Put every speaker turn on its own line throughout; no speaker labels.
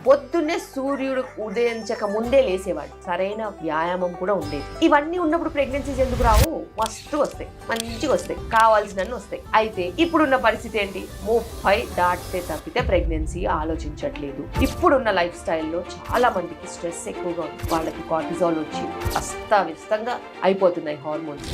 పొద్దున్నే సూర్యుడు ఉదయించక ముందే లేసేవాడు, సరైన వ్యాయామం కూడా ఉండేది. ఇవన్నీ ఉన్నప్పుడు ప్రెగ్నెన్సీస్ ఎందుకు రావు? మస్తు వస్తాయి, మంచిగా వస్తాయి, కావాల్సినన్ని వస్తాయి. అయితే ఇప్పుడున్న పరిస్థితి ఏంటి? 30 దాటితే తప్పితే ప్రెగ్నెన్సీ ఆలోచించట్లేదు. ఇప్పుడున్న లైఫ్ స్టైల్లో చాలా మందికి స్ట్రెస్ ఎక్కువగా ఉంది, వాళ్ళకి కార్టిజాల్ వచ్చి అస్తవ్యస్తంగా అయిపోతున్నాయి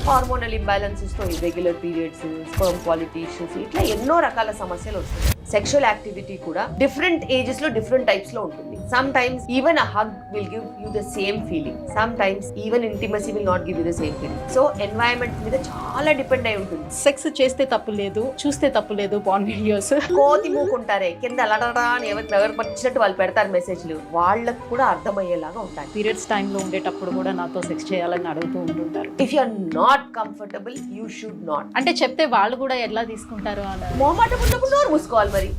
హార్మోనల్ ఇంబ్యాలెన్సెస్ తో irregular periods, sperm quality issues, ఇట్లా ఎన్నో రకాల సమస్యలు వస్తున్నాయి. సెక్షువల్ యాక్టివిటీ కూడా డిఫరెంట్ ఏజెస్ లో డిఫరెంట్ టైప్స్ లో ఉంటుంది. Some times even a hug will give you the same feeling, some times even intimacy will not give you the same feeling. So environment మీద చాలా డిపెండ్ అయి ఉంటుంది.
Sex చేస్తే తప్పు లేదు, చూస్తే తప్పు లేదు, పాన్ వీడియోస్
కోతి మూకుంటారే కింద అలడరా అని ఎవరు పచ్చినట్టు వాళ్ళు పెడతారు మెసేజ్లు, వాళ్ళకు కూడా అర్థమయ్యేలాగా ఉండాలి.
పీరియడ్స్ టైంలో ఉండేటప్పుడు కూడా నాతో సెక్స్ చేయాలని అడుగుతూ ఉంటుంటారు.
If you are not comfortable you should not.
అంటే చెప్తే వాళ్ళు కూడా ఎలా తీసుకుంటారు అని
మొహమాట ఉన్నప్పుడు నోరు మూసుకోవాలి. మరి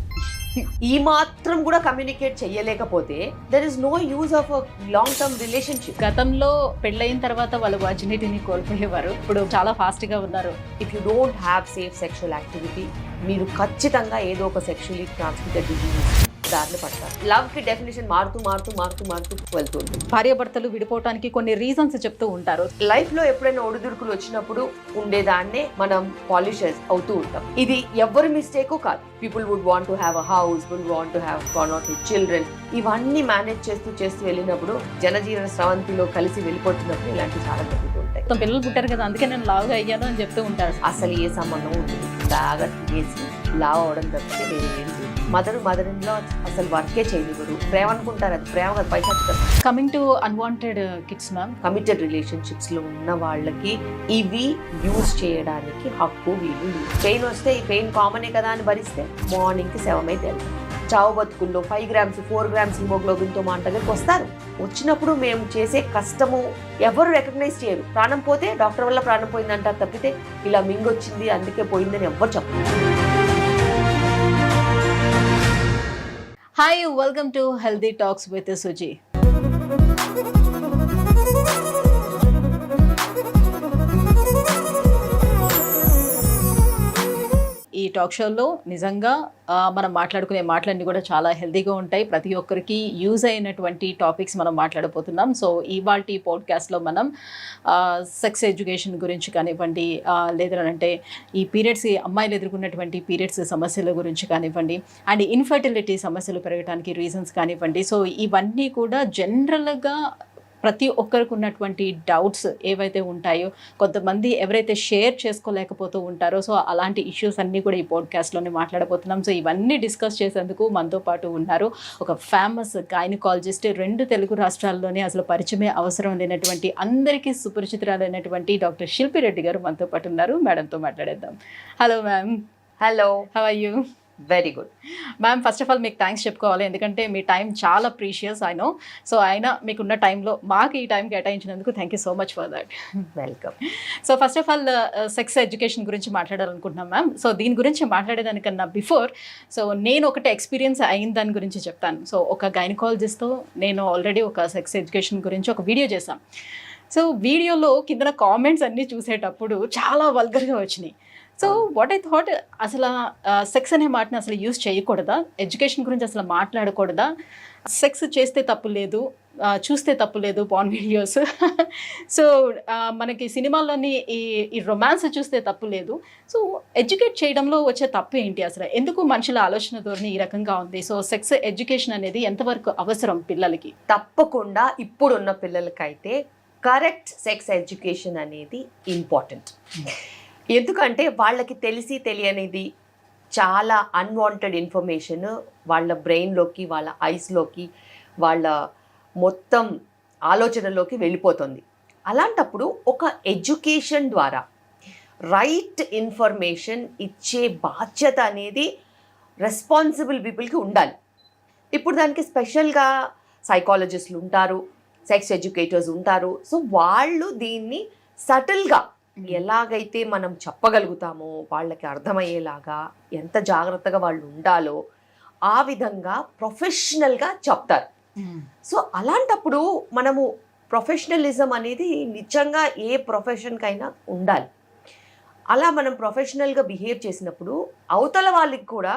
ఈ మాత్రం కూడా కమ్యూనికేట్ చేయలేకపోతే there is no use of long term relationship.
గతంలో పెళ్ళైన తర్వాత వాళ్ళు వర్జినిటీని కోల్పోయేవారు, ఇప్పుడు చాలా ఫాస్ట్ గా ఉన్నారు.
If you don't have safe sexual activity, మీరు ఖచ్చితంగా ఏదో ఒక సెక్షువల్లీ ట్రాన్స్మిటెడ్ డిజీజ్ దారిని పడతారు. లవ్ కి డెఫినేషన్ మారుతూ వెళ్తుంది.
భార్యాభర్తలు విడిపోవటానికి కొన్ని రీజన్స్ చెప్తూ ఉంటారు.
లైఫ్ లో ఎప్పుడైనా ఒడిదుడుకులు వచ్చినప్పుడు ఉండేదాన్నే మనం పాలిష్ అవుతూ ఉంటాం. ఇది ఎవరి మిస్టేక్ కాదు. People would want to have a house, would want to have 1 or 2 children. ఇవన్నీ మేనేజ్ చేస్తూ వెళ్ళినప్పుడు జనజీవన స్రవంతిలో కలిసి వెళ్ళిపోతున్నప్పుడు ఇలాంటి చాలా జరుగుతూ ఉంటాయి.
పిల్లలు పుట్టారు కదా, అందుకే నేను లావుగా అయ్యాను అని చెప్తూ ఉంటారు.
అసలు ఏ సంబంధం ఉంటుంది? బాగా తినేసి లావ్ అవడం తప్పితే వేరే ఏం లేదు. మదర్ ఇన్ లా అసలు వర్కే చేయనివ్వరు. ప్రేమ అనుకుంటారు, అది ప్రేమ కాదు, పైసా.
Coming to unwanted kids ma'am,
committed relationships లో ఉన్న వాళ్ళకి ఇవి యూజ్ చేయడానికి హక్కు వీలు లేదు. పెయిన్ వస్తే ఈ పెయిన్ కామనే కదా అని భరిస్తే మార్నింగ్ కి 7 అయితే వెళ్తాం. చావు బతుకుల్లో 5 grams 4 grams హిమోగ్లోబిన్ తో మా దగ్గరికి వస్తారు. వచ్చినప్పుడు మేము చేసే కష్టము ఎవరు రికగ్నైజ్ చేయరు. ప్రాణం పోతే డాక్టర్ వల్ల ప్రాణం పోయిందంటారు తప్పితే ఇలా మింగొచ్చింది అందుకే పోయిందని ఎవ్వరు చెప్పరు.
Hi, welcome to healthy talks with Suji. ఈ టాక్ షోలో నిజంగా మనం మాట్లాడుకునే మాటలన్నీ కూడా చాలా హెల్తీగా ఉంటాయి. ప్రతి ఒక్కరికి యూజ్ అయినటువంటి టాపిక్స్ మనం మాట్లాడబోతున్నాం. సో ఇవాల్టి పాడ్కాస్ట్లో మనం సెక్స్ ఎడ్యుకేషన్ గురించి కానివ్వండి, లేదంటే ఈ పీరియడ్స్, అమ్మాయిలు ఎదుర్కొన్నటువంటి పీరియడ్స్ సమస్యల గురించి కానివ్వండి, అండ్ ఇన్ఫర్టిలిటీ సమస్యలు పెరగడానికి రీజన్స్ కానివ్వండి. సో ఇవన్నీ కూడా జనరల్గా ప్రతి ఒక్కరికి ఉన్నటువంటి డౌట్స్ ఏవైతే ఉంటాయో, కొంతమంది ఎవరైతే షేర్ చేసుకోలేకపోతూ ఉంటారో, సో అలాంటి ఇష్యూస్ అన్నీ కూడా ఈ పాడ్కాస్ట్లోనే మాట్లాడబోతున్నాం. సో ఇవన్నీ డిస్కస్ చేసేందుకు మనతో పాటు ఉన్నారు ఒక ఫేమస్ గైనకాలజిస్ట్, 2 తెలుగు రాష్ట్రాల్లోనే అసలు పరిచయమే అవసరం లేనటువంటి, అందరికీ సుపరిచితురాలైనటువంటి డాక్టర్ శిల్పి రెడ్డి గారు మనతో పాటు ఉన్నారు. మేడంతో మాట్లాడేద్దాం. Hello ma'am.
Hello,
how are you?
Very good
ma'am. First of all మీకు థ్యాంక్స్ చెప్పుకోవాలి, ఎందుకంటే మీ టైం చాలా ప్రీషియస్ ఐ నో. సో అయినా మీకున్న టైంలో మాకు ఈ టైం కేటాయించినందుకు thank you so much for that.
Welcome.
So first of all sex education గురించి మాట్లాడాలనుకుంటున్నాం మ్యామ్. సో దీని గురించి మాట్లాడేదానికన్నా బిఫోర్, సో నేను ఒకటి ఎక్స్పీరియన్స్ అయిన దాని గురించి చెప్తాను. సో ఒక గైనకాలజిస్ట్తో నేను ఆల్రెడీ ఒక సెక్స్ ఎడ్యుకేషన్ గురించి ఒక వీడియో చేశాం. సో వీడియోలో కింద కామెంట్స్ అన్నీ చూసేటప్పుడు చాలా వల్గర్గా వచ్చినాయి. సో వాట్ ఐ థాట్, అసలు సెక్స్ అనే మాటని అసలు యూజ్ చేయకూడదా? ఎడ్యుకేషన్ గురించి అసలు మాట్లాడకూడదా? సెక్స్ చేస్తే తప్పు లేదు, చూస్తే తప్పు లేదు, పాన్ వీడియోస్. సో మనకి సినిమాల్లోని ఈ రొమాన్స్ చూస్తే తప్పు లేదు. సో ఎడ్యుకేట్ చేయడంలో వచ్చే తప్పు ఏంటి అసలు? ఎందుకు మనుషుల ఆలోచన ధోరణి ఈ రకంగా ఉంది? సో సెక్స్ ఎడ్యుకేషన్ అనేది ఎంతవరకు అవసరం పిల్లలకి?
తప్పకుండా ఇప్పుడున్న పిల్లలకైతే కరెక్ట్ సెక్స్ ఎడ్యుకేషన్ అనేది ఇంపార్టెంట్. ఎందుకంటే వాళ్ళకి తెలియనిది చాలా అన్వాంటెడ్ ఇన్ఫర్మేషన్ వాళ్ళ బ్రెయిన్లోకి, వాళ్ళ ఐస్లోకి, వాళ్ళ మొత్తం ఆలోచనలోకి వెళ్ళిపోతుంది. అలాంటప్పుడు ఒక ఎడ్యుకేషన్ ద్వారా రైట్ ఇన్ఫర్మేషన్ ఇచ్చే బాధ్యత అనేది రెస్పాన్సిబుల్ పీపుల్కి ఉండాలి. ఇప్పుడు దానికి స్పెషల్గా సైకాలజిస్టులు ఉంటారు, సెక్స్ ఎడ్యుకేటర్స్ ఉంటారు. సో వాళ్ళు దీన్ని సటిల్గా ఎలాగైతే మనం చెప్పగలుగుతామో, వాళ్ళకి అర్థమయ్యేలాగా ఎంత జాగ్రత్తగా వాళ్ళు ఉండాలో ఆ విధంగా ప్రొఫెషనల్గా చెప్తారు. సో అలాంటప్పుడు మనము ప్రొఫెషనలిజం అనేది నిజంగా ఏ ప్రొఫెషన్కైనా ఉండాలి. అలా మనం ప్రొఫెషనల్గా బిహేవ్ చేసినప్పుడు అవతల వాళ్ళకి కూడా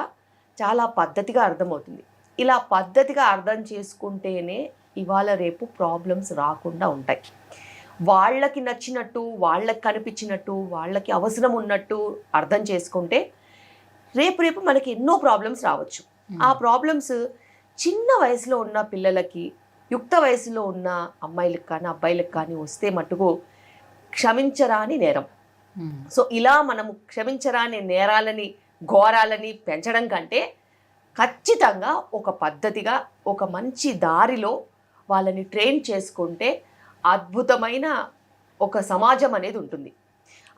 చాలా పద్ధతిగా అర్థమవుతుంది. ఇలా పద్ధతిగా అర్థం చేసుకుంటేనే ఇవాళ రేపు ప్రాబ్లమ్స్ రాకుండా ఉంటాయి. వాళ్ళకి నచ్చినట్టు, వాళ్ళకి కనిపించినట్టు, వాళ్ళకి అవసరం ఉన్నట్టు అర్థం చేసుకుంటే రేపు మనకి ఎన్నో ప్రాబ్లమ్స్ రావచ్చు. ఆ ప్రాబ్లమ్స్ చిన్న వయసులో ఉన్న పిల్లలకి, యుక్త వయసులో ఉన్న అమ్మాయిలకు కానీ అబ్బాయిలకు కానీ వస్తే మటుకు క్షమించరాని నేరం. సో ఇలా మనము క్షమించరాని నేరాలని, ఘోరాలని పెంచడం కంటే ఖచ్చితంగా ఒక పద్ధతిగా, ఒక మంచి దారిలో వాళ్ళని ట్రైన్ చేసుకుంటే అద్భుతమైన ఒక సమాజం అనేది ఉంటుంది.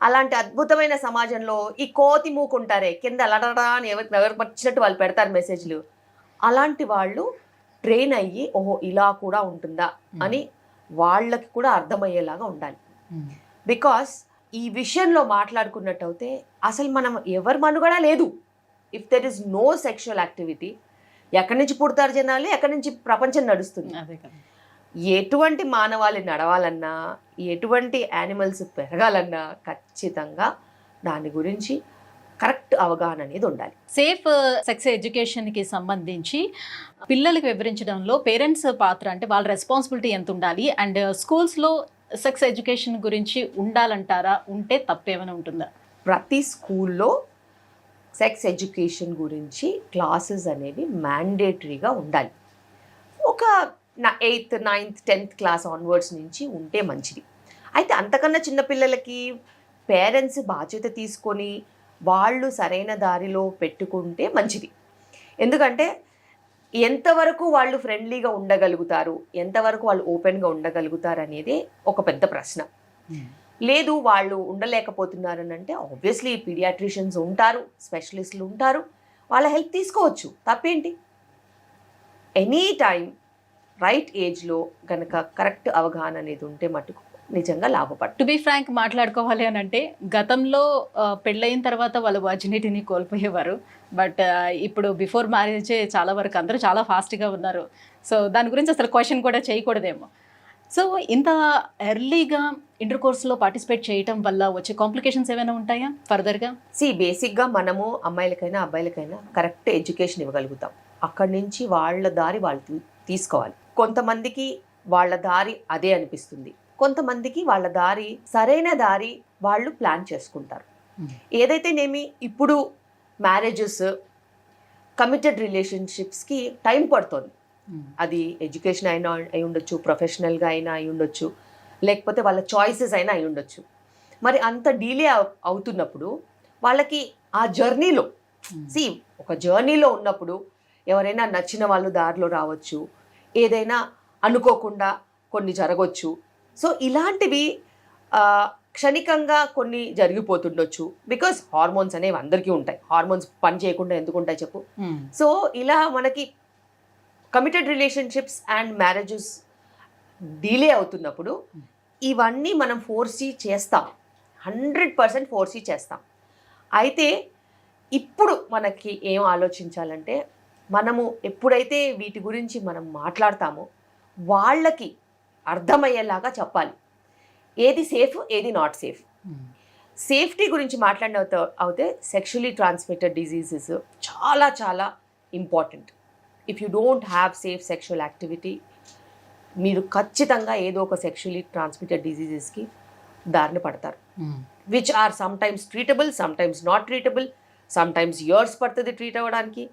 అలాంటి అద్భుతమైన సమాజంలో ఈ కోతి మూకుంటారే కింద అలడడా అని ఎవరికి వచ్చినట్టు వాళ్ళు పెడతారు మెసేజ్లు, అలాంటి వాళ్ళు ట్రైన్ అయ్యి ఓహో ఇలా కూడా ఉంటుందా అని వాళ్ళకి కూడా అర్థమయ్యేలాగా ఉండాలి. బికాస్ ఈ విషయంలో మాట్లాడుకున్నట్టయితే అసలు మనం ఎవరి మనుగడ లేదు. If there is no sexual activity, ఎక్కడి నుంచి పుడతారు జనాలు, ఎక్కడి నుంచి ప్రపంచం నడుస్తుంది. ఎటువంటి మానవాళి నడవాలన్నా, ఎటువంటి యానిమల్స్ పెరగాలన్నా ఖచ్చితంగా దాని గురించి కరెక్ట్ అవగాహన అనేది ఉండాలి.
సేఫ్ సెక్స్ ఎడ్యుకేషన్కి సంబంధించి పిల్లలకు వివరించడంలో పేరెంట్స్ పాత్ర, అంటే వాళ్ళ రెస్పాన్సిబిలిటీ ఎంత ఉండాలి, అండ్ స్కూల్స్లో సెక్స్ ఎడ్యుకేషన్ గురించి ఉండాలంటారా, ఉంటే తప్పేమైనా ఉంటుందా?
ప్రతి స్కూల్లో సెక్స్ ఎడ్యుకేషన్ గురించి క్లాసెస్ అనేవి మ్యాండేటరీగా ఉండాలి. ఒక 8th, 9th, 10th class onwards నుంచి ఉంటే మంచిది. అయితే అంతకన్నా చిన్నపిల్లలకి పేరెంట్స్ బాధ్యత తీసుకొని వాళ్ళు సరైన దారిలో పెట్టుకుంటే మంచిది. ఎందుకంటే ఎంతవరకు వాళ్ళు ఫ్రెండ్లీగా ఉండగలుగుతారు, ఎంతవరకు వాళ్ళు ఓపెన్గా ఉండగలుగుతారు అనేది ఒక పెద్ద ప్రశ్న. లేదు వాళ్ళు ఉండలేకపోతున్నారని అంటే ఆబ్వియస్లీ పీడియాట్రిషియన్స్ ఉంటారు, స్పెషలిస్టులు ఉంటారు, వాళ్ళ హెల్ప్ తీసుకోవచ్చు, తప్పేంటి. ఎనీ టైం రైట్ ఏజ్లో కనుక కరెక్ట్ అవగాహన అనేది ఉంటే మటుకు నిజంగా లాభపడతారు.
టు బి ఫ్రాంక్ మాట్లాడుకోవాలి అని అంటే గతంలో పెళ్ళయిన తర్వాత వాళ్ళు వర్జినిటీని కోల్పోయేవారు, బట్ ఇప్పుడు బిఫోర్ మ్యారేజే చాలా వరకు అందరూ చాలా ఫాస్ట్గా ఉన్నారు. సో దాని గురించి అసలు క్వశ్చన్ కూడా చేయకూడదేమో. సో ఇంత ఎర్లీగా ఇంటర్ కోర్స్లో పార్టిసిపేట్ చేయటం వల్ల వచ్చే కాంప్లికేషన్స్ ఏమైనా ఉంటాయా ఫర్దర్గా?
బేసిక్గా మనము అమ్మాయిలకైనా అబ్బాయిలకైనా కరెక్ట్ ఎడ్యుకేషన్ ఇవ్వగలుగుతాం. అక్కడి నుంచి వాళ్ళ దారి వాళ్ళు తీసుకోవాలి. కొంతమందికి వాళ్ళ దారి అదే అనిపిస్తుంది, కొంతమందికి వాళ్ళ దారి సరైన దారి వాళ్ళు ప్లాన్ చేసుకుంటారు. ఏదైతేనేమి ఇప్పుడు మ్యారేజెస్, కమిటెడ్ రిలేషన్షిప్స్కి టైం పడుతుంది. అది ఎడ్యుకేషన్ అయినా అయి ఉండొచ్చు, ప్రొఫెషనల్గా అయినా అయి ఉండొచ్చు, లేకపోతే వాళ్ళ చాయిసెస్ అయినా అయి ఉండొచ్చు. మరి అంత డీలే అవుతున్నప్పుడు వాళ్ళకి ఆ జర్నీలో ఒక జర్నీలో ఉన్నప్పుడు ఎవరైనా నచ్చిన వాళ్ళు దారిలో రావచ్చు, ఏదైనా అనుకోకుండా కొన్ని జరగవచ్చు. సో ఇలాంటివి క్షణికంగా కొన్ని జరిగిపోతుండొచ్చు. బికాస్ హార్మోన్స్ అనేవి అందరికీ ఉంటాయి, హార్మోన్స్ పని చేయకుండా ఎందుకు ఉంటాయి చెప్పు. సో ఇలా మనకి committed relationships and marriages delay అవుతున్నప్పుడు ఇవన్నీ మనం ఫోర్సీ చేస్తాం, 100% ఫోర్సీ చేస్తాం. అయితే ఇప్పుడు మనకి ఏం ఆలోచించాలంటే, మనము ఎప్పుడైతే వీటి గురించి మనం మాట్లాడతామో వాళ్ళకి అర్థమయ్యేలాగా చెప్పాలి, ఏది సేఫ్ ఏది నాట్ సేఫ్. సేఫ్టీ గురించి మాట్లాడిన అయితే సెక్షువలీ ట్రాన్స్మిటెడ్ డిజీజెస్ చాలా చాలా important. If you don't have safe sexual activity, మీరు ఖచ్చితంగా ఏదో ఒక సెక్షువలీ ట్రాన్స్మిటెడ్ డిజీజెస్కి దారిన పడతారు, which or sometimes treatable, sometimes not treatable, sometimes years పడుతుంది ట్రీట్ అవ్వడానికి,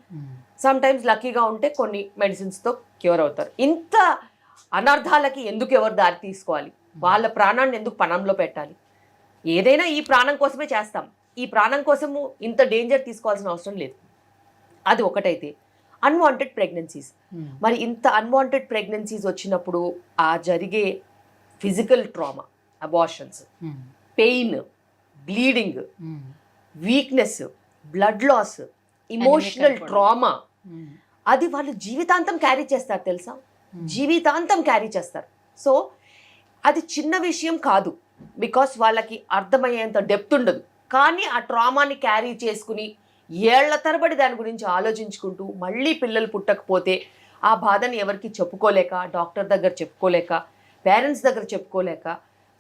సమ్టైమ్స్ లక్కీగా ఉంటే కొన్ని మెడిసిన్స్తో క్యూర్ అవుతారు. ఇంత అనర్థాలకి ఎందుకు ఎవరు దారి తీసుకోవాలి? వాళ్ళ ప్రాణాన్ని ఎందుకు పణంలో పెట్టాలి? ఏదైనా ఈ ప్రాణం కోసమే చేస్తాం, ఈ ప్రాణం కోసము ఇంత డేంజర్ తీసుకోవాల్సిన అవసరం లేదు. అది ఒకటైతే అన్వాంటెడ్ ప్రెగ్నెన్సీస్, మరి ఇంత అన్వాంటెడ్ ప్రెగ్నెన్సీస్ వచ్చినప్పుడు ఆ జరిగే physical trauma, abortions, pain, bleeding, weakness, blood loss, emotional trauma, అది వాళ్ళు జీవితాంతం క్యారీ చేస్తారు తెలుసా, జీవితాంతం క్యారీ చేస్తారు. సో అది చిన్న విషయం కాదు, బికాస్ వాళ్ళకి అర్థమయ్యేంత డెప్త్ ఉండదు. కానీ ఆ ట్రామాని క్యారీ చేసుకుని ఏళ్ల తరబడి దాని గురించి ఆలోచించుకుంటూ మళ్ళీ పిల్లలు పుట్టకపోతే ఆ బాధని ఎవరికి చెప్పుకోలేక, డాక్టర్ దగ్గర చెప్పుకోలేక, పేరెంట్స్ దగ్గర చెప్పుకోలేక,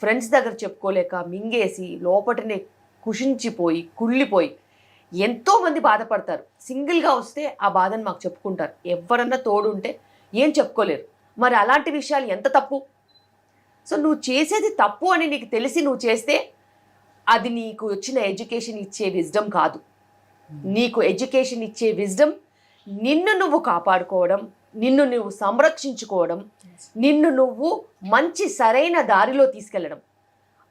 ఫ్రెండ్స్ దగ్గర చెప్పుకోలేక మింగేసి లోపటినే కుషించిపోయి కుళ్ళిపోయి ఎంతోమంది బాధపడతారు. సింగిల్గా వస్తే ఆ బాధను మాకు చెప్పుకుంటారు. ఎవరన్నా తోడు ఉంటే ఏం చెప్పుకోలేరు. మరి అలాంటి విషయాలు ఎంత తప్పు. సో నువ్వు చేసేది తప్పు అని నీకు తెలిసి నువ్వు చేస్తే అది నీకు వచ్చిన ఎడ్యుకేషన్ ఇచ్చే విజ్డమ్ కాదు. నీకు ఎడ్యుకేషన్ ఇచ్చే విజ్డమ్ నిన్ను నువ్వు కాపాడుకోవడం, నిన్ను నువ్వు సంరక్షించుకోవడం, నిన్ను నువ్వు మంచి సరైన దారిలో తీసుకెళ్ళడం.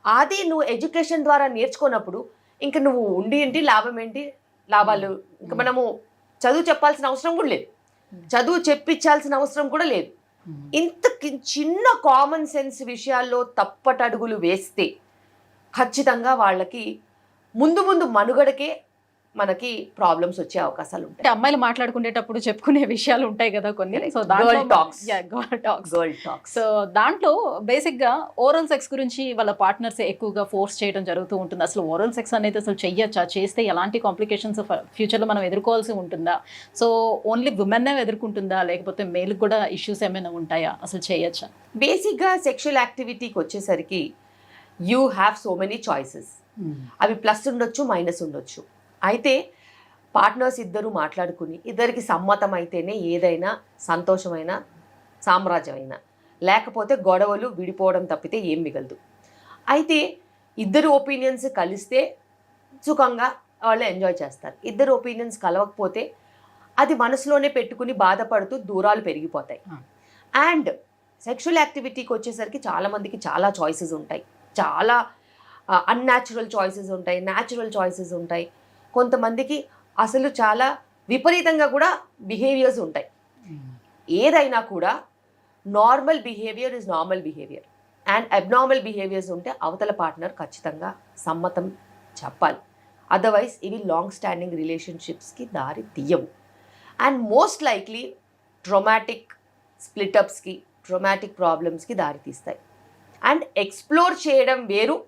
అది నువ్వు ఎడ్యుకేషన్ ద్వారా నేర్చుకున్నప్పుడు ఇంక నువ్వు ఉండి ఏంటి లాభం ఏంటి, లాభాలు ఇంకా మనము చదువు చెప్పాల్సిన అవసరం కూడా లేదు, చదువు చెప్పించాల్సిన అవసరం కూడా లేదు. ఇంత చిన్న కామన్ సెన్స్ విషయాల్లో తప్పటడుగులు వేస్తే ఖచ్చితంగా వాళ్ళకి ముందు ముందు మనుగడకే మనకి ప్రాబ్లమ్స్ వచ్చే అవకాశాలు ఉంటాయి.
అంటే అమ్మాయిలు మాట్లాడుకునేటప్పుడు చెప్పుకునే విషయాలు ఉంటాయి కదా కొన్ని. So
girl talks.
సో దాంట్లో బేసిక్ గా ఓరల్ సెక్స్ గురించి వాళ్ళ పార్ట్నర్స్ ఎక్కువగా ఫోర్స్ చేయడం జరుగుతూ ఉంటుంది. అసలు ఓరల్ సెక్స్ అనేది అసలు చెయ్యొచ్చా, చేస్తే ఎలాంటి కాంప్లికేషన్స్ ఫ్యూచర్ లో మనం ఎదుర్కోవాల్సి ఉంటుందా, సో ఓన్లీ విమెన్ ఎదుర్కొంటుందా లేకపోతే మేల్ కూడా ఇష్యూస్ ఏమైనా ఉంటాయా, అసలు చేయొచ్చా?
బేసిక్ గా సెక్షువల్ యాక్టివిటీకి వచ్చేసరికి you have so many choices. అవి ప్లస్ ఉండొచ్చు, మైనస్ ఉండొచ్చు. అయితే పార్ట్నర్స్ ఇద్దరు మాట్లాడుకుని ఇద్దరికి సమ్మతం అయితేనే ఏదైనా సంతోషమైన సామ్రాజ్యమైనా, లేకపోతే గొడవలు విడిపోవడం తప్పితే ఏం మిగలదు. అయితే ఇద్దరు ఒపీనియన్స్ కలిస్తే సుఖంగా వాళ్ళు ఎంజాయ్ చేస్తారు. ఇద్దరు ఒపీనియన్స్ కలవకపోతే అది మనసులోనే పెట్టుకుని బాధపడుతూ దూరాలు పెరిగిపోతాయి. అండ్ సెక్షువల్ యాక్టివిటీకి వచ్చేసరికి చాలామందికి చాలా చాయిసెస్ ఉంటాయి. చాలా అన్యాచురల్ చాయిసెస్ ఉంటాయి, న్యాచురల్ చాయిసెస్ ఉంటాయి. కొంతమందికి అసలు చాలా విపరీతంగా కూడా బిహేవియర్స్ ఉంటాయి. ఏదైనా కూడా normal behaviour is normal behaviour and abnormal behaviours ఉంటే అవతల పార్ట్నర్ ఖచ్చితంగా సమ్మతం చెప్పాలి. అదర్వైజ్ ఇవి లాంగ్ స్టాండింగ్ రిలేషన్షిప్స్కి దారి తీయవు. అండ్ మోస్ట్ లైక్లీ ట్రొమాటిక్ స్ప్లిటప్స్కి, ట్రొమాటిక్ ప్రాబ్లమ్స్కి దారి తీస్తాయి. అండ్ ఎక్స్ప్లోర్ చేయడం వేరు,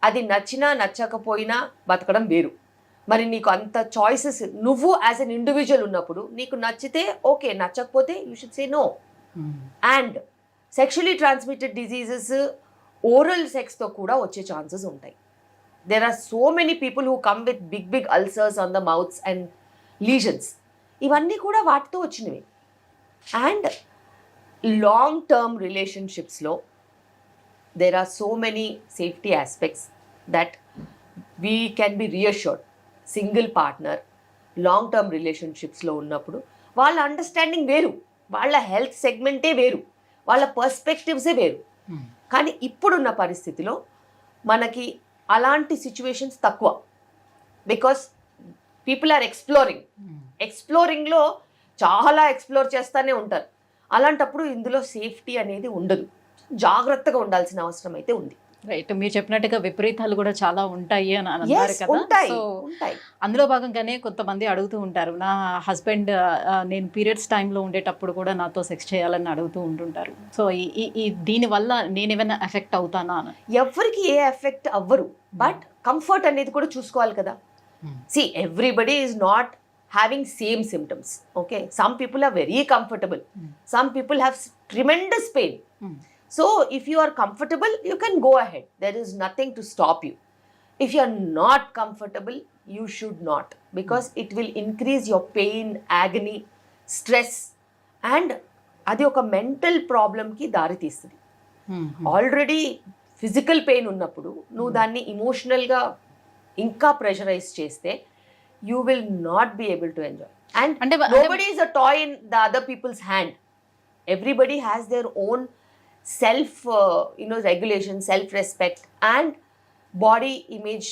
అది నచ్చినా నచ్చకపోయినా బతకడం వేరు. మరి నీకు అంత చాయిసెస్ నువ్వు యాజ్ అన్ ఇండివిజువల్ ఉన్నప్పుడు నీకు నచ్చితే ఓకే, నచ్చకపోతే you should say no. And sexually transmitted diseases oral సెక్స్తో కూడా వచ్చే ఛాన్సెస్ ఉంటాయి. There are so many people who come with big big ulcers on the mouths and lesions. ఇవన్నీ కూడా వాటితో వచ్చినవి. అండ్ లాంగ్ టర్మ్ రిలేషన్షిప్స్లో there are so many safety aspects that we can be reassured. Single partner long term రిలేషన్షిప్స్లో ఉన్నప్పుడు వాళ్ళ understanding వేరు, వాళ్ళ హెల్త్ సెగ్మెంటే వేరు, వాళ్ళ పర్స్పెక్టివ్సే వేరు. కానీ ఇప్పుడున్న పరిస్థితిలో మనకి అలాంటి సిచ్యువేషన్స్ తక్కువ. బికాస్ పీపుల్ ఆర్ ఎక్స్ప్లోరింగ్లో చాలా ఎక్స్ప్లోర్ చేస్తూనే ఉంటారు. అలాంటప్పుడు ఇందులో సేఫ్టీ అనేది ఉండదు. జాగ్రత్తగా ఉండాల్సిన అవసరం అయితే ఉంది.
రైట్, మీరు చెప్పినట్టుగా విపరీతాలు కూడా చాలా ఉంటాయి అని అన్నారు కదా. సో అందులో భాగంగానే కొంతమంది అడుగుతూ ఉంటారు, నా హస్బెండ్ నేను పీరియడ్స్ టైంలో ఉండేటప్పుడు కూడా నాతో సెక్స్ చేయాలని అడుగుతూ ఉంటుంటారు. సో ఈ దీనివల్ల నేను ఏమైనా ఎఫెక్ట్ అవుతానా అని.
ఎవరికి ఏ ఎఫెక్ట్ అవ్వరు, బట్ కంఫర్ట్ అనేది కూడా చూసుకోవాలి కదా. See everybody is not having same symptoms. Okay, some people are very comfortable, some people have tremendous pain. So if you are comfortable, you can go ahead, there is nothing to stop you. If you are not comfortable, you should not, because it will increase your pain, agony, stress, and adi oka mental problem ki dari teestundi. Already physical pain ఉన్నప్పుడు నువ్వు దాన్ని emotional గా ఇంకా pressurise చేస్తే you will not be able to enjoy. And nobody is a toy in the other people's hand. Everybody has their own self regulation, self respect and body image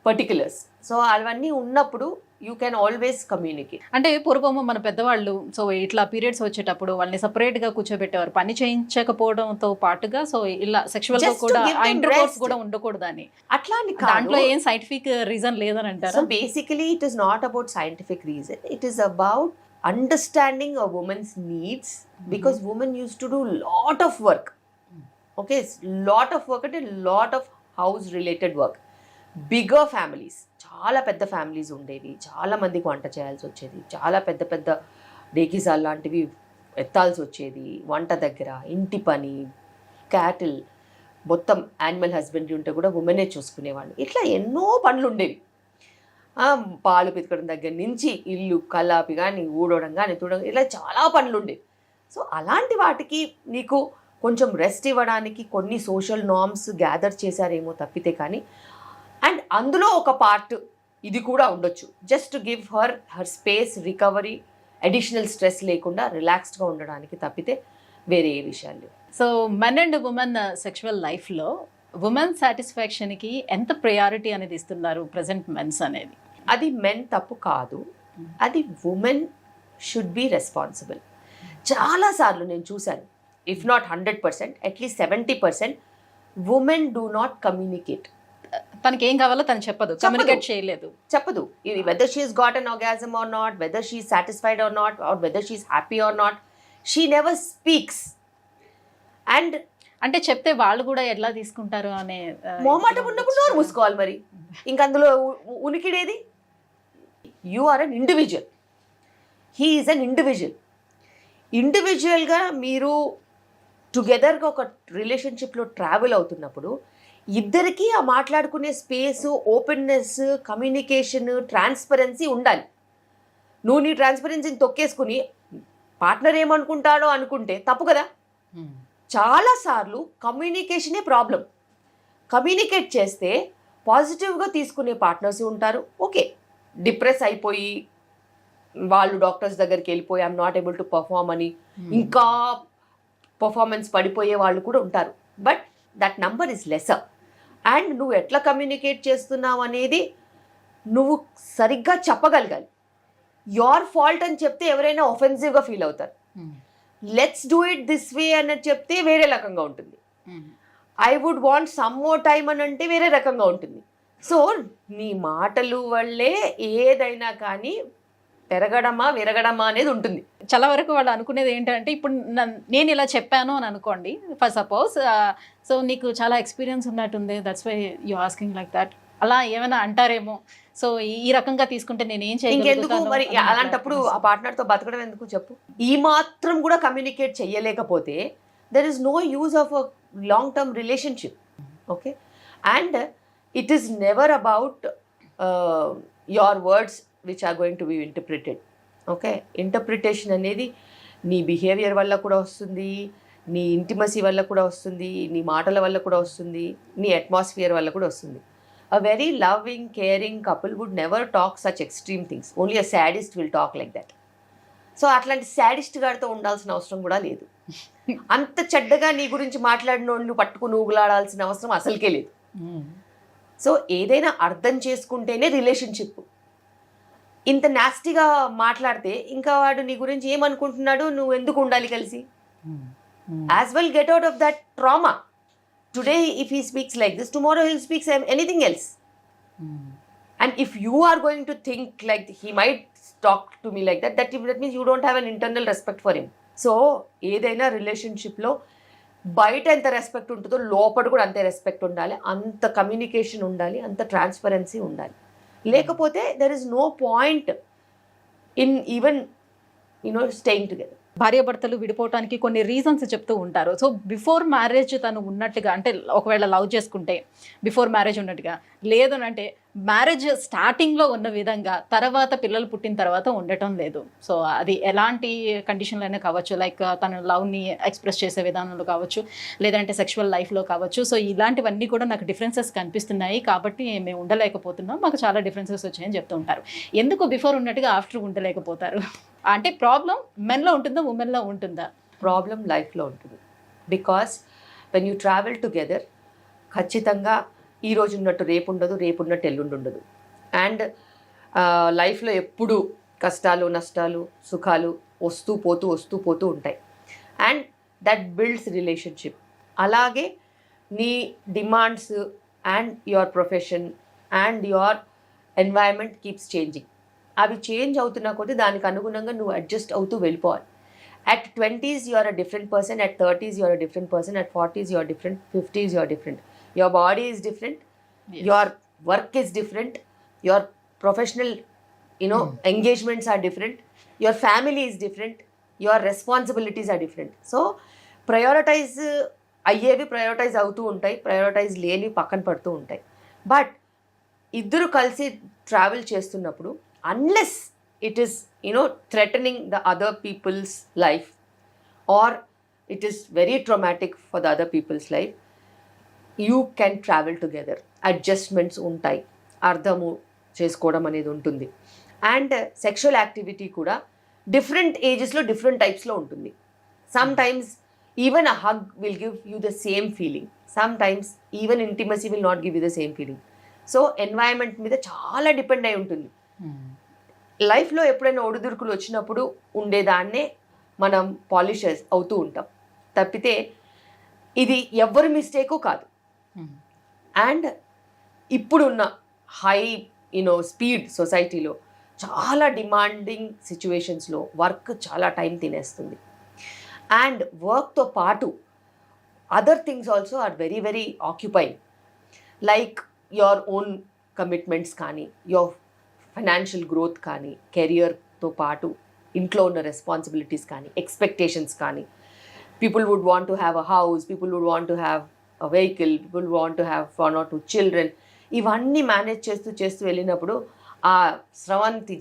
particulars. So అవన్నీ ఉన్నప్పుడు you can always communicate.
అంటే పూర్వము మన పెద్దవాళ్ళు so ఇట్లా periods వచ్చేటప్పుడు వాళ్ళని సపరేట్గా కూర్చోబెట్టేవారు, పని చేయించకపోవడంతో పాటుగా. సో ఇలా సెక్షువల్ గా కూడా ఇంటర్కోర్స్ కూడా ఉండకూడదని,
అట్లా
దాంట్లో ఏం సైంటిఫిక్ రీజన్ లేదని అంటారు.
So basically it is not about scientific reason, it is about understanding a woman's needs, because women used to do lot of work. Okay, lot of work and a lot of house related work. Bigger families, చాలా పెద్ద families ఉండేవి, చాలా మందికి వంట చేయాల్సి వచ్చేది, చాలా పెద్ద పెద్ద డేకిసాల్ లాంటివి ఎత్తాల్సి వచ్చేది, వంట దగ్గర ఇంటి పని, క్యాటిల్, మొత్తం యానిమల్ హస్బెండరీ ఉంటే కూడా ఉమెనే చూసుకునేవాళ్ళు. ఇట్లా ఎన్నో పనులు ఉండేవి. పాలు పితకడం దగ్గర నుంచి ఇల్లు కల్లాపి కానీ ఊడవడం కానీ తుడడం ఇలా చాలా పనులు ఉండేవి. సో అలాంటి వాటికి నీకు కొంచెం రెస్ట్ ఇవ్వడానికి కొన్ని సోషల్ నార్మ్స్ గ్యాదర్ చేశారేమో తప్పితే కానీ, అండ్ అందులో ఒక పార్ట్ ఇది కూడా ఉండొచ్చు, just to give her space, recovery, additional stress లేకుండా రిలాక్స్డ్గా ఉండడానికి తప్పితే వేరే ఏ విషయాలు లేవు.
So men and women sexual లైఫ్లో ఉమెన్ సాటిస్ఫాక్షన్కి ఎంత ప్రయారిటీ అనేది ఇస్తున్నారు ప్రజెంట్ మెన్స్ అనేది?
అది మెన్ తప్పు కాదు, అది ఉమెన్ షుడ్ బి రెస్పాన్సిబుల్. చాలాసార్లు నేను చూశాను, if not 100%, at least 70% women do not communicate.
తనకి ఏం కావాలో తను చెప్పదు, కమ్యూనికేట్ చేయలేదు,
చెప్పదు. Whether she is got an orgasm or not, whether she is satisfied or not, or whether she is happy or not, she never speaks. And
అంటే చెప్తే వాళ్ళు కూడా ఎట్లా తీసుకుంటారు అనే
మొహమాటం ఉన్నప్పుడు నోరు మూసుకోవాలి మరి. ఇంక అందులో ఉనికిడేది? You are an individual, he is an individual. ఇండివిజువల్గా మీరు టుగెదర్గా ఒక రిలేషన్షిప్లో ట్రావెల్ అవుతున్నప్పుడు ఇద్దరికీ ఆ మాట్లాడుకునే స్పేసు, ఓపెన్నెస్, కమ్యూనికేషన్, ట్రాన్స్పరెన్సీ ఉండాలి. నువ్వు నీ ట్రాన్స్పరెన్సీని తొక్కేసుకుని పార్ట్నర్ ఏమనుకుంటాడో అనుకుంటే తప్పు కదా. చాలాసార్లు కమ్యూనికేషనే ప్రాబ్లం. కమ్యూనికేట్ చేస్తే పాజిటివ్గా తీసుకునే పార్ట్నర్స్ ఉంటారు. ఓకే, డిప్రెస్ అయిపోయి వాళ్ళు డాక్టర్స్ దగ్గరికి వెళ్ళిపోయి I'm not able to perform అని ఇంకా పర్ఫార్మెన్స్ పడిపోయే వాళ్ళు కూడా ఉంటారు. But that number is lesser. And నువ్వు ఎట్లా కమ్యూనికేట్ చేస్తున్నావు అనేది నువ్వు సరిగ్గా చెప్పగలగాలి. యోర్ ఫాల్ట్ అని చెప్తే ఎవరైనా ఒఫెన్సివ్గా ఫీల్ అవుతారు. Let's do it this way అన్నది చెప్తే వేరే రకంగా ఉంటుంది. I would want some more time అని అంటే వేరే రకంగా ఉంటుంది. సో నీ మాటలు వల్లే ఏదైనా కానీ పెరగడమా విరగడమా అనేది ఉంటుంది.
చాలా వరకు వాళ్ళు అనుకునేది ఏంటంటే, ఇప్పుడు నేను ఇలా చెప్పాను అని అనుకోండి ఫర్ సపోజ్, సో నీకు చాలా ఎక్స్పీరియన్స్ ఉన్నట్టుంది, that's why you asking like that, అలా ఏమైనా అంటారేమో. సో ఈ రకంగా తీసుకుంటే నేను ఏం
ఇంకెందుకు మరి అలాంటప్పుడు ఆ పార్ట్నర్తో బతకడం ఎందుకు చెప్పు? ఈ మాత్రం కూడా కమ్యూనికేట్ చెయ్యలేకపోతే there is no use of a long term relationship. Okay, and it is never about your words which are going to be interpreted. Okay, interpretation అనేది నీ బిహేవియర్ వల్ల కూడా వస్తుంది, నీ ఇంటిమసీ వల్ల కూడా వస్తుంది, నీ మాటల వల్ల కూడా వస్తుంది, నీ అట్మాస్ఫియర్ వల్ల కూడా వస్తుంది. A very loving, caring couple would never talk such extreme things. Only a sadist will talk like that. So అట్లాంటి సాడిస్ట్ గారితో ఉండాల్సిన అవసరం కూడా లేదు. అంత చెడ్డగా నీ గురించి మాట్లాడినోళ్ళు పట్టుకుని ఊగులాడాల్సిన అవసరం అసలుకే లేదు. సో ఏదైనా అర్థం చేసుకుంటేనే రిలేషన్షిప్. ఇంత నాస్టీగా మాట్లాడితే ఇంకా వాడు నీ గురించి ఏమనుకుంటున్నాడు, నువ్వు ఎందుకు ఉండాలి కలిసి? As well get out of that trauma. Today, if he speaks like this, tomorrow he'll speak anything else. And if you are going to think like he might talk to me like that, that means you don't have an internal respect for him. So, ఏదైనా రిలేషన్షిప్లో బయట ఎంత respect ఉంటుందో లోపల కూడా అంతే respect ఉండాలి, అంత కమ్యూనికేషన్ ఉండాలి, అంత ట్రాన్స్పరెన్సీ ఉండాలి. లేకపోతే there is no point in even staying together.
భార్యాభర్తలు విడిపోవటానికి కొన్ని రీజన్స్ చెప్తూ ఉంటారు. సో బిఫోర్ మ్యారేజ్ తను ఉన్నట్టుగా, అంటే ఒకవేళ లవ్ చేసుకుంటే బిఫోర్ మ్యారేజ్ ఉన్నట్టుగా, లేదు అంటే మ్యారేజ్ స్టార్టింగ్లో ఉన్న విధంగా తర్వాత పిల్లలు పుట్టిన తర్వాత ఉండటం లేదు. సో అది ఎలాంటి కండిషన్లో అయినా కావచ్చు, లైక్ తన లవ్ని ఎక్స్ప్రెస్ చేసే విధానంలో కావచ్చు, లేదంటే సెక్షువల్ లైఫ్లో కావచ్చు. సో ఇలాంటివన్నీ కూడా నాకు డిఫరెన్సెస్ కనిపిస్తున్నాయి, కాబట్టి మేము ఉండలేకపోతున్నాం, మాకు చాలా డిఫరెన్సెస్ వచ్చాయని చెప్తూ ఉంటారు. ఎందుకు బిఫోర్ ఉన్నట్టుగా ఆఫ్టర్ ఉండలేకపోతారు? అంటే ప్రాబ్లం మెన్లో ఉంటుందా, ఉమెన్లో ఉంటుందా?
ప్రాబ్లం లైఫ్లో ఉంటుంది. Because when you travel together ఖచ్చితంగా ఈ రోజు ఉన్నట్టు రేపు ఉండదు, రేపు ఉన్నట్టు ఎల్లుండి ఉండదు. అండ్ లైఫ్లో ఎప్పుడు కష్టాలు నష్టాలు సుఖాలు వస్తూ పోతూ ఉంటాయి. And that builds relationship. అలాగే నీ demands and your profession and your environment keeps changing. అవి చేంజ్ అవుతున్నా కొద్దీ దానికి అనుగుణంగా నువ్వు అడ్జస్ట్ అవుతూ వెళ్ళిపోవాలి. At 20s you are a different person, at 30s you are a different person, at 40s you are different, 50s you are different. Your body is different, yes. Your work is different, your professional engagements are different, your family is different, your responsibilities are different. So prioritize అయ్యేవి prioritize అవుతూ ఉంటాయి, prioritize లేని పక్కన పడుతూ ఉంటాయి. But ఇద్దరు కలిసి travel చేస్తున్నప్పుడు unless it is threatening the other people's life or it is very traumatic for the other people's life, you can travel together. Adjustments ఉంటాయి, అర్థము చేసుకోవడం అనేది ఉంటుంది. అండ్ సెక్షువల్ యాక్టివిటీ కూడా డిఫరెంట్ ఏజెస్లో డిఫరెంట్ టైప్స్లో ఉంటుంది. Some times even a hug will give you the same feeling, some times even intimacy will not give you the same feeling. So environment మీద చాలా డిపెండ్ అయి ఉంటుంది. లైఫ్లో ఎప్పుడైనా ఒడిదుడుకులు వచ్చినప్పుడు ఉండేదాన్నే మనం పాలిష్ అవుతూ ఉంటాం తప్పితే ఇది ఎవ్వరి మిస్టేకు కాదు. అండ్ ఇప్పుడున్న హై స్పీడ్ సొసైటీలో చాలా డిమాండింగ్ సిచ్యువేషన్స్లో వర్క్ చాలా టైం తినేస్తుంది. అండ్ వర్క్తో పాటు other things also are very very occupying, like your own commitments కానీ, యువర్ ఫైనాన్షియల్ గ్రోత్ కానీ, కెరియర్తో పాటు ఇంట్లో ఉన్న రెస్పాన్సిబిలిటీస్ కానీ, ఎక్స్పెక్టేషన్స్ కానీ. People would want to have a house, people would want to have a vehicle, people want to have 1 or 2 children. ఇవన్నీ manage చేస్తూ వెళ్ళినప్పుడు ఆ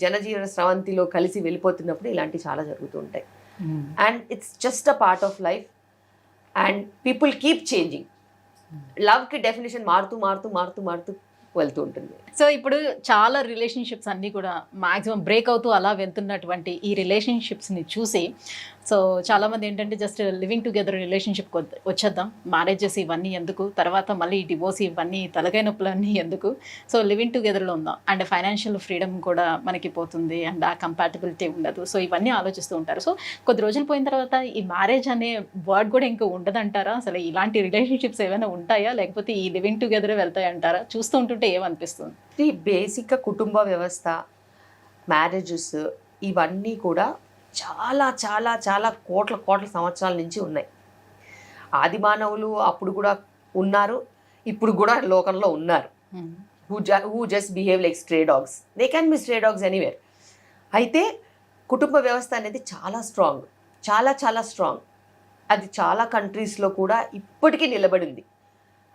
జనజీవన స్రవంతిలో కలిసి వెళ్ళిపోతున్నప్పుడు ఇలాంటివి చాలా జరుగుతూ ఉంటాయి. And it's just a part of life and people keep changing. లవ్కి డెఫినేషన్ మారుతూ వెళ్తూ ఉంటుంది.
సో ఇప్పుడు చాలా రిలేషన్షిప్స్ అన్నీ కూడా మ్యాక్సిమం బ్రేక్ అవుతూ అలా వెళ్తున్నటువంటి ఈ రిలేషన్షిప్స్ని చూసి సో చాలామంది ఏంటంటే జస్ట్ లివింగ్ టుగెదర్ రిలేషన్షిప్ వచ్చేద్దాం, మ్యారేజెస్ ఇవన్నీ ఎందుకు, తర్వాత మళ్ళీ డివోర్స్ ఇవన్నీ తలకాయ నొప్పులన్నీ ఎందుకు, సో లివింగ్ టుగెదర్లో ఉందాం అండ్ ఫైనాన్షియల్ ఫ్రీడమ్ కూడా మనకి పోతుంది అండ్ ఆ కంపాటబిలిటీ ఉండదు. సో ఇవన్నీ ఆలోచిస్తూ ఉంటారు. సో కొద్ది రోజులు పోయిన తర్వాత ఈ మ్యారేజ్ అనే వర్డ్ కూడా ఇంకా ఉండదంటారా? అసలు ఇలాంటి రిలేషన్షిప్స్ ఏమైనా ఉంటాయా, లేకపోతే ఈ లివింగ్ టుగెదర్ వెళ్తాయి అంటారా? చూస్తూ ఉంటుంటే ఏమనిపిస్తుంది?
ఈ బేసిక్గా కుటుంబ వ్యవస్థ, మ్యారేజెస్ ఇవన్నీ కూడా చాలా చాలా చాలా కోట్ల సంవత్సరాల నుంచి ఉన్నాయి. ఆది మానవులు అప్పుడు కూడా ఉన్నారు, ఇప్పుడు కూడా లోకంలో ఉన్నారు. Who just behave like stray dogs. They can be stray dogs anywhere. అయితే కుటుంబ వ్యవస్థ అనేది చాలా స్ట్రాంగ్, చాలా చాలా స్ట్రాంగ్. అది చాలా కంట్రీస్లో కూడా ఇప్పటికీ నిలబడింది.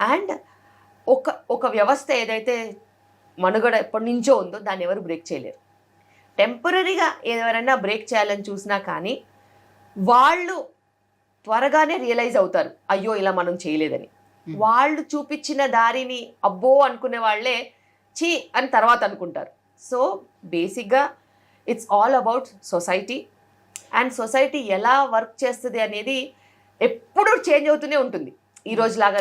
అండ్ ఒక వ్యవస్థ ఏదైతే మనుగడ ఎప్పటి నుంచో ఉందో దాన్ని ఎవరు బ్రేక్ చేయలేరు. టెంపరీగా ఎవరైనా బ్రేక్ చేయాలని చూసినా కానీ వాళ్ళు త్వరగానే రియలైజ్ అవుతారు, అయ్యో ఇలా మనం చేయలేదని. వాళ్ళు చూపించిన దారిని అబ్బో అనుకునే వాళ్ళే చీ అని తర్వాత అనుకుంటారు. సో బేసిక్గా it's all about society. And society ఎలా వర్క్ చేస్తుంది అనేది ఎప్పుడూ చేంజ్ అవుతూనే ఉంటుంది. ఈ రోజు లాగా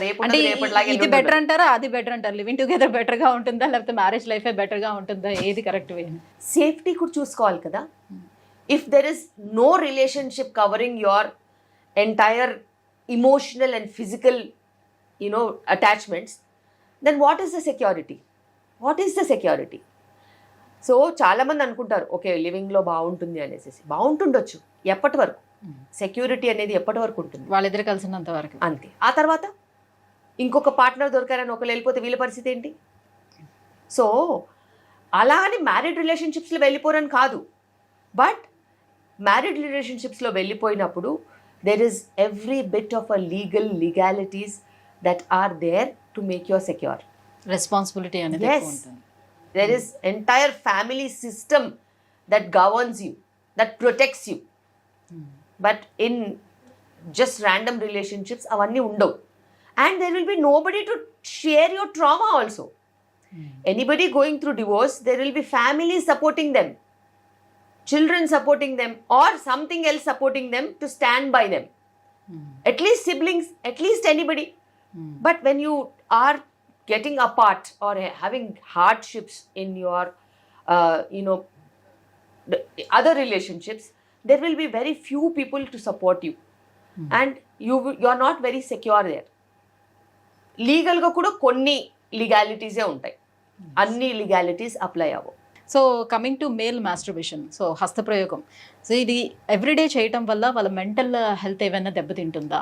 ఇది బెటర్ అంటారా, అది బెటర్ అంటారు? లివింగ్ టుగెదర్ బెటర్గా ఉంటుందా, లేకపోతే మ్యారేజ్ లైఫే బెటర్గా ఉంటుందా? ఏది కరెక్ట్ వే?
సేఫ్టీ కూడా చూసుకోవాలి కదా. If there is no relationship covering your entire emotional and physical attachments, then what is the security? So చాలామంది అనుకుంటారు ఓకే లివింగ్లో బాగుంటుంది అనేసి. బాగుంటుండొచ్చు, ఎప్పటి వరకు? సెక్యూరిటీ అనేది ఎప్పటి వరకు ఉంటుంది?
వాళ్ళిద్దరు కలిసినంత వరకు
అంతే. ఆ తర్వాత ఇంకొక పార్ట్నర్ దొరికారని ఒకరు వెళ్ళిపోతే వీళ్ళ పరిస్థితి ఏంటి? సో అలా అని మ్యారీడ్ రిలేషన్షిప్స్లో వెళ్ళిపోరని కాదు, బట్ మ్యారీడ్ రిలేషన్షిప్స్లో వెళ్ళిపోయినప్పుడు there is every bit of a legalities that are there to make your secure.
Responsibility అనేది ఉంటుంది.
There is entire family system that governs you, that protects you. But in just random relationships, avanni undavu. And there will be nobody to share your trauma also. Anybody going through divorce, there will be families supporting them, children supporting them, or something else supporting them to stand by them. At least siblings, at least anybody. But when you are getting apart or having hardships in your other relationships, there will be very few people to support you. And you are not very secure there. Legal ga kuda konni legalities e untai, anni legalities apply avvu.
So coming to male masturbation, so హస్తప్రయోగం, so ఇది everyday చేయటం వల్ల వాళ్ళ mental health ఏమైనా దెబ్బతింటుందా?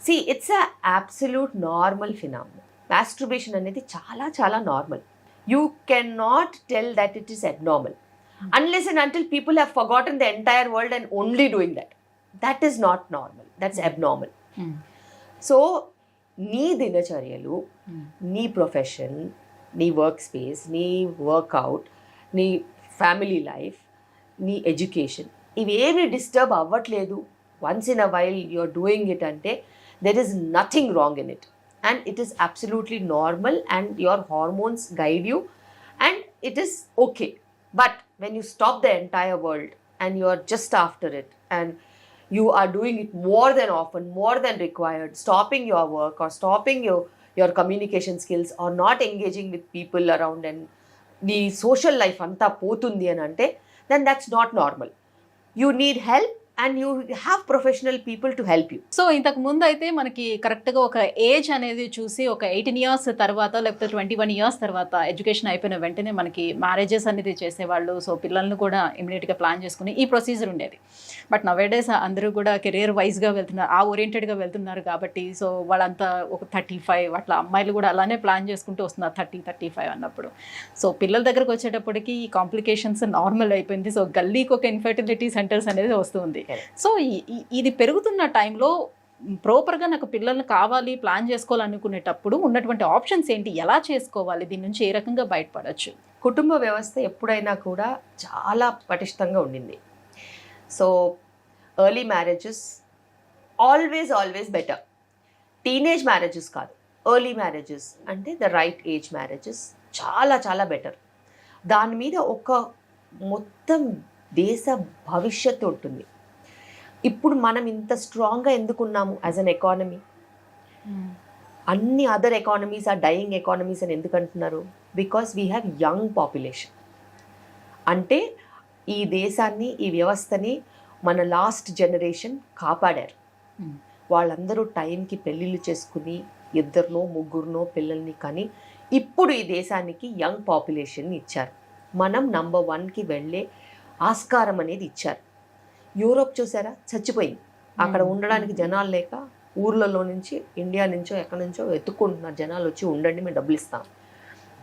See, it's a absolute normal phenomenon. Masturbation అనేది చాలా చాలా normal. You cannot tell that it is abnormal unless and until people have forgotten the entire world and only doing that. That is not normal. That's abnormal. So నీ దినచర్యలు, నీ profession, నీ work space, నీ workout, నీ family life, నీ education ఇవేవి disturb అవ్వట్లేదు, once in a while you're doing it అంటే there is nothing wrong in it and it is absolutely normal and your hormones guide you and it is okay. But when you stop the entire world and you are just after it and you are doing it more than often, more than required, stopping your work or stopping your communication skills or not engaging with people around and the social life anta potundi అని అంటే then that's not normal. You need help and you have professional people to help you.
So ఇంతకు ముందు అయితే మనకి కరెక్ట్గా ఒక age అనేది చూసి ఒక 18 years తర్వాత లేకపోతే 21 years తర్వాత ఎడ్యుకేషన్ అయిపోయిన వెంటనే మనకి మ్యారేజెస్ అనేది చేసేవాళ్ళు. సో పిల్లల్ని కూడా ఇమీడియట్గా ప్లాన్ చేసుకుని ఈ ప్రొసీజర్ ఉండేది. బట్ నవేడేస్ అందరూ కూడా కెరియర్ వైజ్గా వెళ్తున్నారు, ఆ ఓరియంటెడ్గా వెళ్తున్నారు కాబట్టి సో వాళ్ళంతా ఒక 35 అట్లా, అమ్మాయిలు కూడా అలానే ప్లాన్ చేసుకుంటూ వస్తున్నారు 30-35 అన్నప్పుడు. సో పిల్లల దగ్గరకు వచ్చేటప్పటికి ఈ కాంప్లికేషన్స్ నార్మల్ అయిపోయింది. సో గల్లీకి ఒక ఇన్ఫర్టిలిటీ సెంటర్స్ అనేది వస్తుంది. సో ఇది పెరుగుతున్న టైంలో ప్రాపర్గా నాకు పిల్లల్ని కావాలి ప్లాన్ చేసుకోవాలనుకునేటప్పుడు ఉన్నటువంటి ఆప్షన్స్ ఏంటి, ఎలా చేసుకోవాలి, దీని నుంచి ఏ రకంగా బయటపడవచ్చు?
కుటుంబ వ్యవస్థ ఎప్పుడైనా కూడా చాలా పటిష్టంగా ఉండింది. So early marriages always better. Teenage marriages కాదు, ఎర్లీ మ్యారేజెస్ అంటే ద రైట్ ఏజ్ మ్యారేజెస్ చాలా బెటర్. దాని మీద ఒక మొత్తం దేశ భవిష్యత్తు ఉంటుంది. ఇప్పుడు మనం ఇంత స్ట్రాంగ్గా ఎందుకున్నాము యాజ్ అన్ ఎకానమీ? అన్ని other economies are dying economies అని ఎందుకు అంటున్నారు? Because we have young population. అంటే ఈ దేశాన్ని, ఈ వ్యవస్థని మన లాస్ట్ జనరేషన్ కాపాడారు. వాళ్ళందరూ టైంకి పెళ్ళిళ్ళు చేసుకుని 2-3 పిల్లల్ని కానీ ఇప్పుడు ఈ దేశానికి యంగ్ పాపులేషన్ ఇచ్చారు. మనం నంబర్ 1కి వెళ్ళే ఆస్కారం అనేది ఇచ్చారు. యూరోప్ చూసారా, చచ్చిపోయింది. అక్కడ ఉండడానికి జనాలు లేక ఊర్లలో నుంచి, ఇండియా నుంచో ఎక్కడి నుంచో ఎత్తుక్కుంటున్నారు జనాలు, వచ్చి ఉండండి మేము డబ్బులు ఇస్తాం.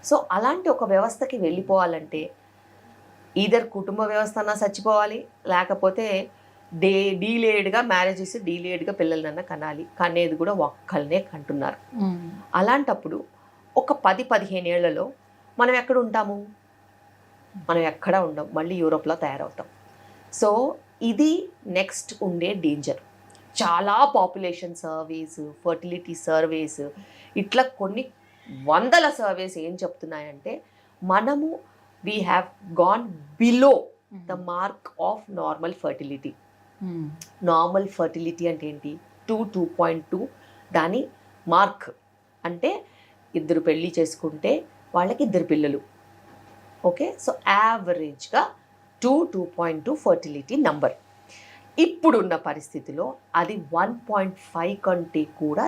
సో అలాంటి ఒక వ్యవస్థకి వెళ్ళిపోవాలంటే ఈధర్ కుటుంబ వ్యవస్థ అన్నా చచ్చిపోవాలి, లేకపోతే డీలేడ్గా మ్యారేజెస్, డీలేడ్గా పిల్లలన్నా కనాలి. కనేది కూడా ఒక్కళ్ళనే కంటున్నారు. అలాంటప్పుడు ఒక 10-15 ఏళ్లలో మనం ఎక్కడ ఉంటాము? మనం ఎక్కడ ఉండం, మళ్ళీ యూరోప్లో తయారవుతాం. సో ఇది నెక్స్ట్ ఉండే డేంజర్. చాలా పాపులేషన్ సర్వేస్, ఫర్టిలిటీ సర్వేస్, ఇట్లా కొన్ని వందల సర్వేస్ ఏం చెప్తున్నాయంటే మనము we have gone below the mark of normal fertility. Normal fertility అంటే ఏంటి? 2.2 దాని మార్క్. అంటే 2 పెళ్ళి చేసుకుంటే వాళ్ళకి 2 పిల్లలు. ఓకే, సో యావరేజ్గా 2.2 ఫర్టిలిటీ నంబర్. ఇప్పుడున్న పరిస్థితిలో అది 1.5 కంటే కూడా